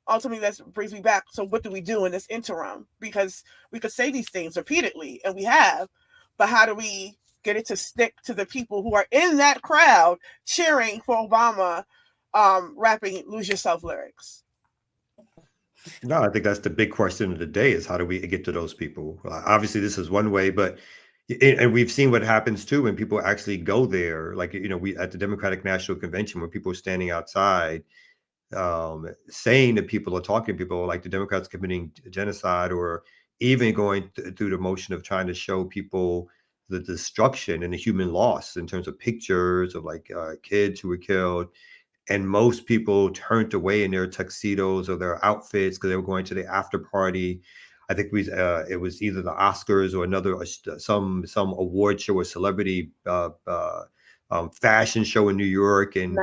ultimately that brings me back. So what do we do in this interim? Because we could say these things repeatedly, and we have, but how do we get it to stick to the people who are in that crowd cheering for Obama rapping Lose Yourself lyrics? No, I think that's the big question of the day is how do we get to those people? Obviously, this is one way, but and we've seen what happens too when people actually go there. Like, we at the Democratic National Convention, when people are standing outside saying to people or talking to people like the Democrats committing genocide, or even going through the motion of trying to show people the destruction and the human loss in terms of pictures of like kids who were killed. And most people turned away in their tuxedos or their outfits because they were going to the after party. I think it was either the Oscars or another some award show or celebrity fashion show in New York. And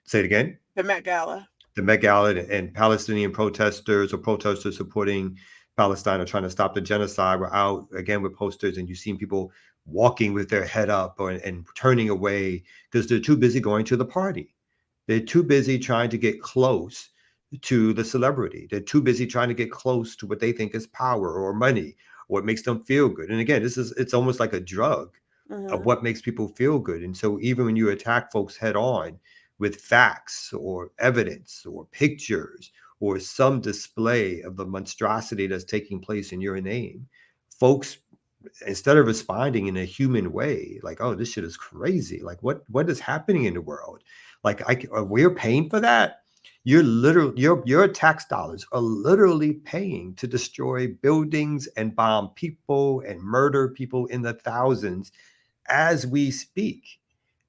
say it again? The Met Gala. The Met Gala, and Palestinian protesters or protesters supporting Palestine or trying to stop the genocide were out again with posters, and you've seen people walking with their head up and turning away because they're too busy going to the party. They're too busy trying to get close to the celebrity. They're too busy trying to get close to what they think is power or money or what makes them feel good. And again, it's almost like a drug of what makes people feel good. And so even when you attack folks head on with facts or evidence or pictures or some display of the monstrosity that's taking place in your name, folks, instead of responding in a human way, like, oh, this shit is crazy. Like, what is happening in the world? Like, we're paying for that. You're literally, your tax dollars are literally paying to destroy buildings and bomb people and murder people in the thousands as we speak.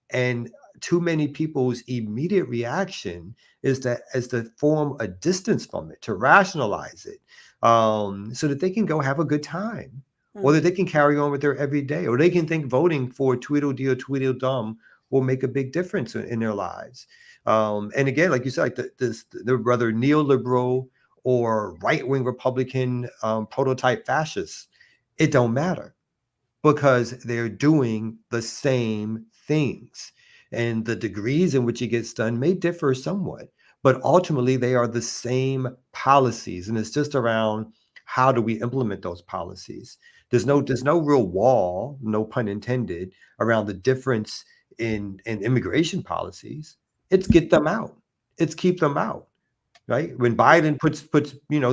And too many people's immediate reaction is to form a distance from it, to rationalize it, so that they can go have a good time, or that they can carry on with their everyday, or they can think voting for Tweedledee or Tweedledum will make a big difference in their lives. And again, like you said, like the whether neoliberal or right-wing Republican prototype fascists, it don't matter, because they're doing the same things. And the degrees in which it gets done may differ somewhat, but ultimately they are the same policies. And it's just around how do we implement those policies? There's no real wall, no pun intended, around the difference in immigration policies. It's get them out. It's keep them out, right? When Biden puts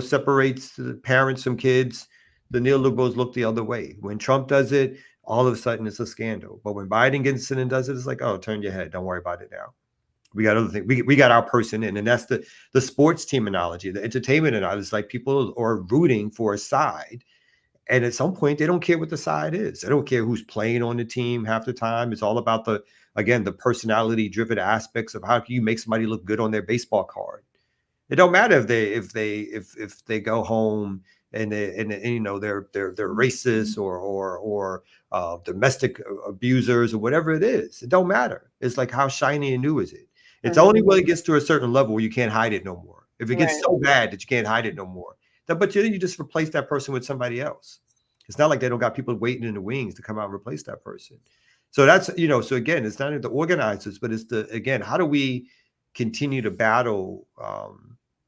separates the parents from kids, the neoliberals look the other way. When Trump does it, all of a sudden it's a scandal. But when Biden gets in and does it, it's like, oh, turn your head. Don't worry about it now. We got other things. We got our person in. And that's the sports team analogy, the entertainment analogy. It's like people are rooting for a side. And at some point, they don't care what the side is. They don't care who's playing on the team half the time. It's all about the personality-driven aspects of how can you make somebody look good on their baseball card. It don't matter if they go home and they're racist or domestic abusers or whatever it is. It don't matter. It's like, how shiny and new is it? It's only when it gets to a certain level where you can't hide it no more. If it gets so bad that you can't hide it no more, but then you just replace that person with somebody else. It's not like they don't got people waiting in the wings to come out and replace that person. So that's, so again, it's not the organizers, but it's how do we continue to battle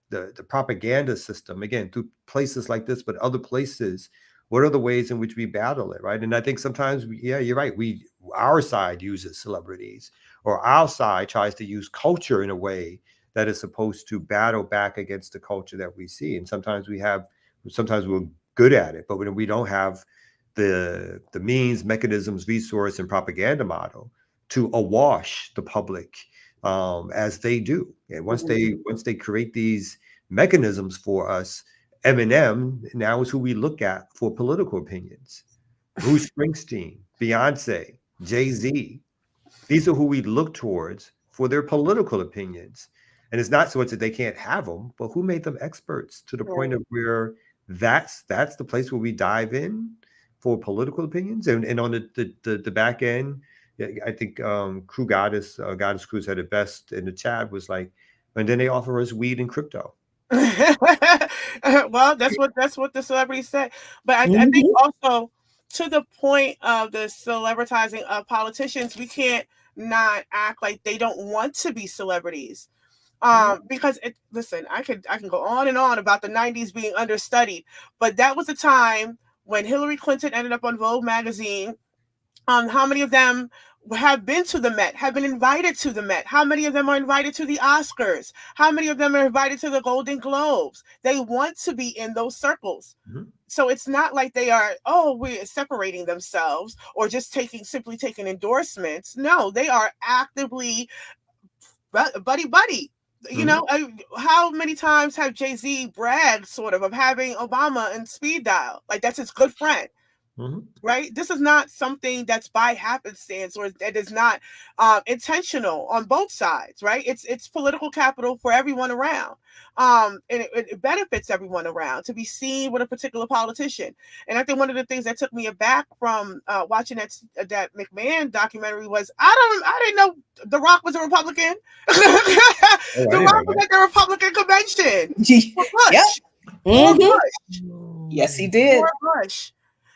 the propaganda system, again, through places like this, but other places? What are the ways in which we battle it, right? And I think sometimes, you're right. Our side uses celebrities, or our side tries to use culture in a way that is supposed to battle back against the culture that we see. And sometimes we're good at it, but when we don't have the means, mechanisms, resource, and propaganda model to awash the public as they do. And once they create these mechanisms for us, Eminem now is who we look at for political opinions. Bruce Springsteen, Beyonce, Jay-Z. These are who we look towards for their political opinions. And it's not so much that they can't have them, but who made them experts to the point of where that's the place where we dive in for political opinions. And on the back end, I think Crew Goddess Cruz had it best in the chat, was like, and then they offer us weed and crypto. Well, that's what the celebrities say. But I think also, to the point of the celebritizing of politicians, we can't not act like they don't want to be celebrities. Because listen, I can go on and on about the 90s being understudied, but that was a time when Hillary Clinton ended up on Vogue magazine. How many of them have been to the Met, have been invited to the Met? How many of them are invited to the Oscars? How many of them are invited to the Golden Globes? They want to be in those circles. So it's not like they are, we're separating themselves or just simply taking endorsements. No, they are actively buddy. You know, how many times have Jay-Z bragged sort of having Obama in speed dial? Like, that's his good friend. Right? This is not something that's by happenstance, or that is not intentional on both sides, right? It's political capital for everyone around. And it benefits everyone around to be seen with a particular politician. And I think one of the things that took me aback from watching that McMahon documentary was I didn't know The Rock was a Republican. The Rock was at the Republican convention. Yes, he did.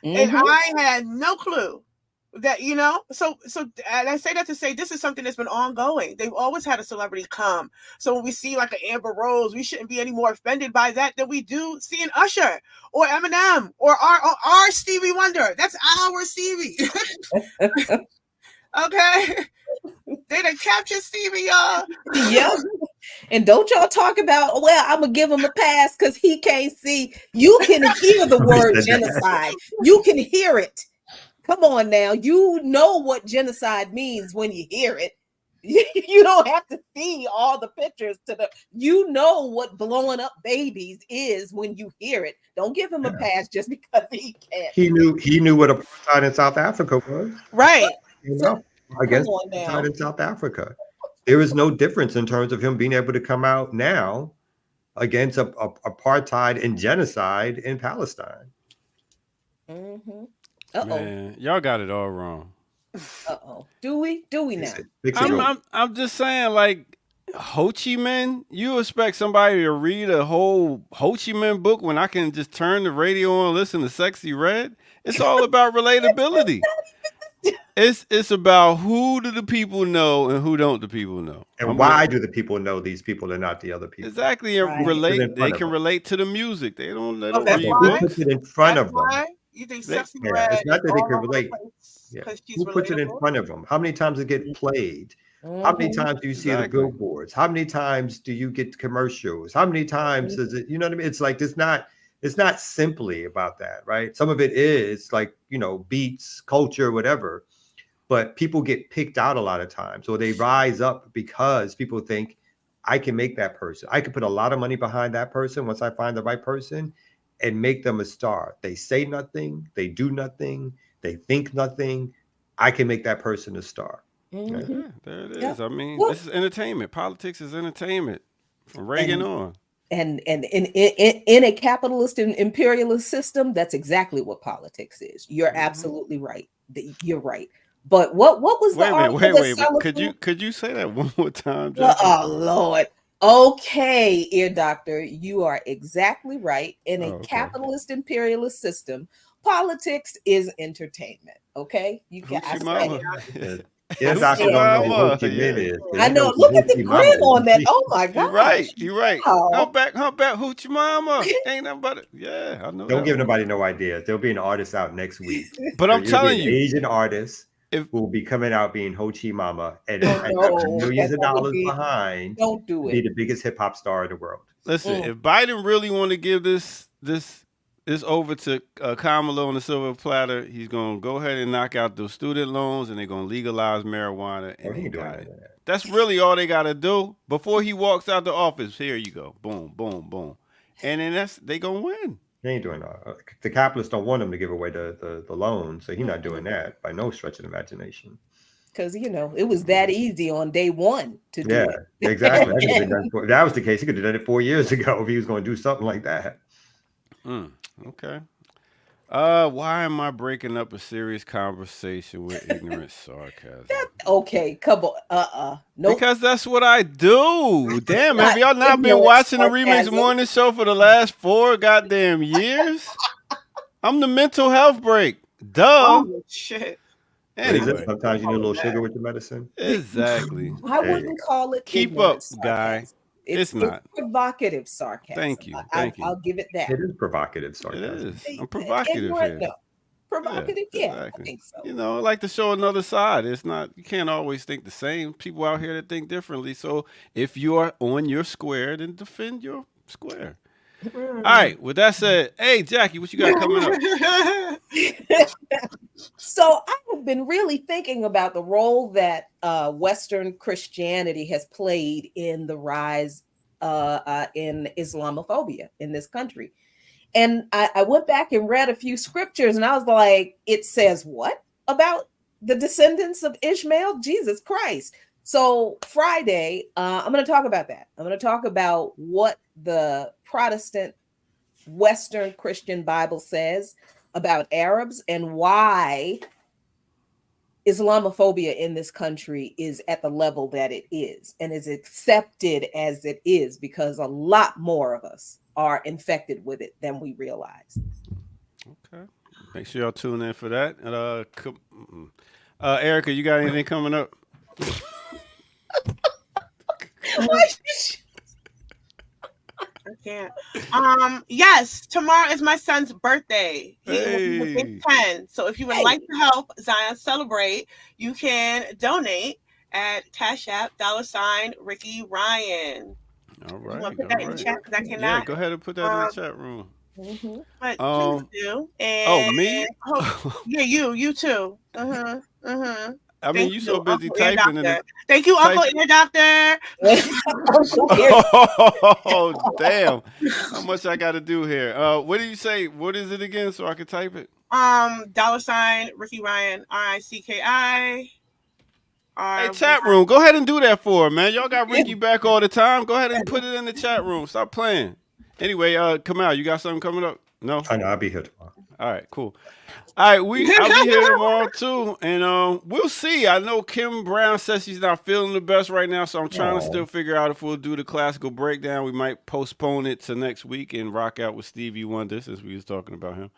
And I had no clue that, so and I say that to say this is something that's been ongoing. They've always had a celebrity come. So when we see like an Amber Rose, we shouldn't be any more offended by that than we do seeing Usher or Eminem or our Stevie Wonder. That's our Stevie. Okay. They done captured Stevie, y'all. Yep. And don't y'all talk about, well, I'm gonna give him a pass because he can't see. You can hear the word genocide. You can hear it. Come on now. You know what genocide means when you hear it. You don't have to see all the pictures you know what blowing up babies is when you hear it. Don't give him a pass just because he can't. He knew what apartheid in South Africa was. Right. Against apartheid in South Africa. There is no difference in terms of him being able to come out now against apartheid and genocide in Palestine. Man, y'all got it all wrong. Do we now? I'm just saying, like, Ho Chi Minh, you expect somebody to read a whole Ho Chi Minh book when I can just turn the radio on and listen to Sexy Red? It's all about relatability. It's about who do the people know and who don't the people know. And why do the people know these people and not the other people? Exactly. And they can relate to the music. They don't read who puts it in front of them? You think Sexy Red? It's not that they can relate. Who puts it in front of them? How many times it get played? How many times do you see the billboards? How many times do you get commercials? How many times does it, you know what I mean? It's like, it's not simply about that, right? Some of it is like, beats, culture, whatever, but people get picked out a lot of times, or they rise up because people think I can make that person. I can put a lot of money behind that person once I find the right person and make them a star. They say nothing, they do nothing, they think nothing. I can make that person a star. Yeah, there it is. I mean, this is entertainment. Politics is entertainment from Reagan on. And in a capitalist and imperialist system, that's exactly what politics is. You're absolutely right. You're right. But what was the wait. Could you say that one more time? Oh Lord. Okay, ear doctor, you are exactly right. In a capitalist imperialist system, politics is entertainment. Okay, you got Yes, I don't know who Ho Chi Minh is. I know. Look at the grin on that. Oh my God! You're right. Humpback, Hoochie Mama. Ain't nothing but it. Yeah, I know. Don't give nobody no ideas. There'll be an artist out next week. But I'm telling you, Asian artist who will be coming out being Ho Chi Mama and millions of dollars behind. Don't do it. Be the biggest hip hop star in the world. Listen, if Biden really want to give this over to Kamala on the silver platter, he's going to go ahead and knock out those student loans, and they're going to legalize marijuana. And he got it. That's really all they got to do. Before he walks out the office, here you go. Boom, boom, boom. And then they going to win. He ain't doing that. The capitalists don't want him to give away the loan, so he's not doing that by no stretch of imagination. Because, it was that easy on day one to do it. Yeah, exactly. If that was the case, he could have done it 4 years ago if he was going to do something like that. Okay. Why am I breaking up a serious conversation with ignorant sarcasm? Okay, come on. Nope. Because that's what I do. Damn, have y'all not been watching the Remix Morning Show for the last 4 goddamn years? I'm the mental health break. Duh. Oh, shit. Anyway. Sometimes you need a little sugar with your medicine. Exactly. I wouldn't call it. Keep up, guy. It's not. It's provocative sarcasm. Thank you. I'll give it that. It is provocative It sarcasm. is. I'm provocative here. No. Provocative, yeah, exactly. I think so. You know, I like to show another side. It's not, you can't always think the same. People out here that think differently. So if you're on your square, then defend your square. All right. With that said, hey Jackie, what you got coming up? So I have been really thinking about the role that Western Christianity has played in the rise in Islamophobia in this country. And I went back and read a few scriptures, and I was like, it says what about the descendants of Ishmael? Jesus Christ. So Friday, I'm going to talk about that. I'm going to talk about what the Protestant Western Christian Bible says about Arabs and why Islamophobia in this country is at the level that it is and is accepted as it is, because a lot more of us are infected with it than we realize. Okay. Make sure y'all tune in for that. Erica, you got anything coming up? I can't. Yes, tomorrow is my son's birthday. He will be 10. So if you would like to help Zion celebrate, you can donate at Cash App $Ricky Ryan. All right. You want to put that in the chat? Because I cannot. Yeah, go ahead and put that in the chat room. But please do. And me? Yeah, you too. I mean, you so busy typing. Thank you, Uncle Ear Doctor. Oh, damn. How much I got to do here? What did you say? What is it again so I can type it? Ricky Ryan, RICKI. Hey, chat room, go ahead and do that for her, man. Y'all got Ricky back all the time. Go ahead and put it in the chat room. Stop playing. Anyway, Kamal, you got something coming up? No? I know, I'll be here tomorrow. All right, cool. All right, I'll be here tomorrow too, and we'll see. I know Kim Brown says she's not feeling the best right now, so I'm trying to still figure out if we'll do the classical breakdown. We might postpone it to next week and rock out with Stevie Wonder, since we was talking about him.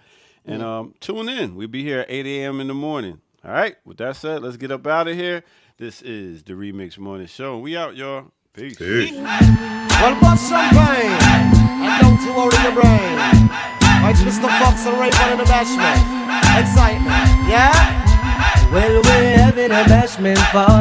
And tune in. We'll be here at 8 a.m. in the morning. All right, with that said, let's get up out of here. This is the Remix Morning Show. We out, y'all. Peace. Well, bust champagne and don't you worry your brain. It's Mr. Fox and Ray in the bashment. Excitement, yeah? Well, we're having a bashment party.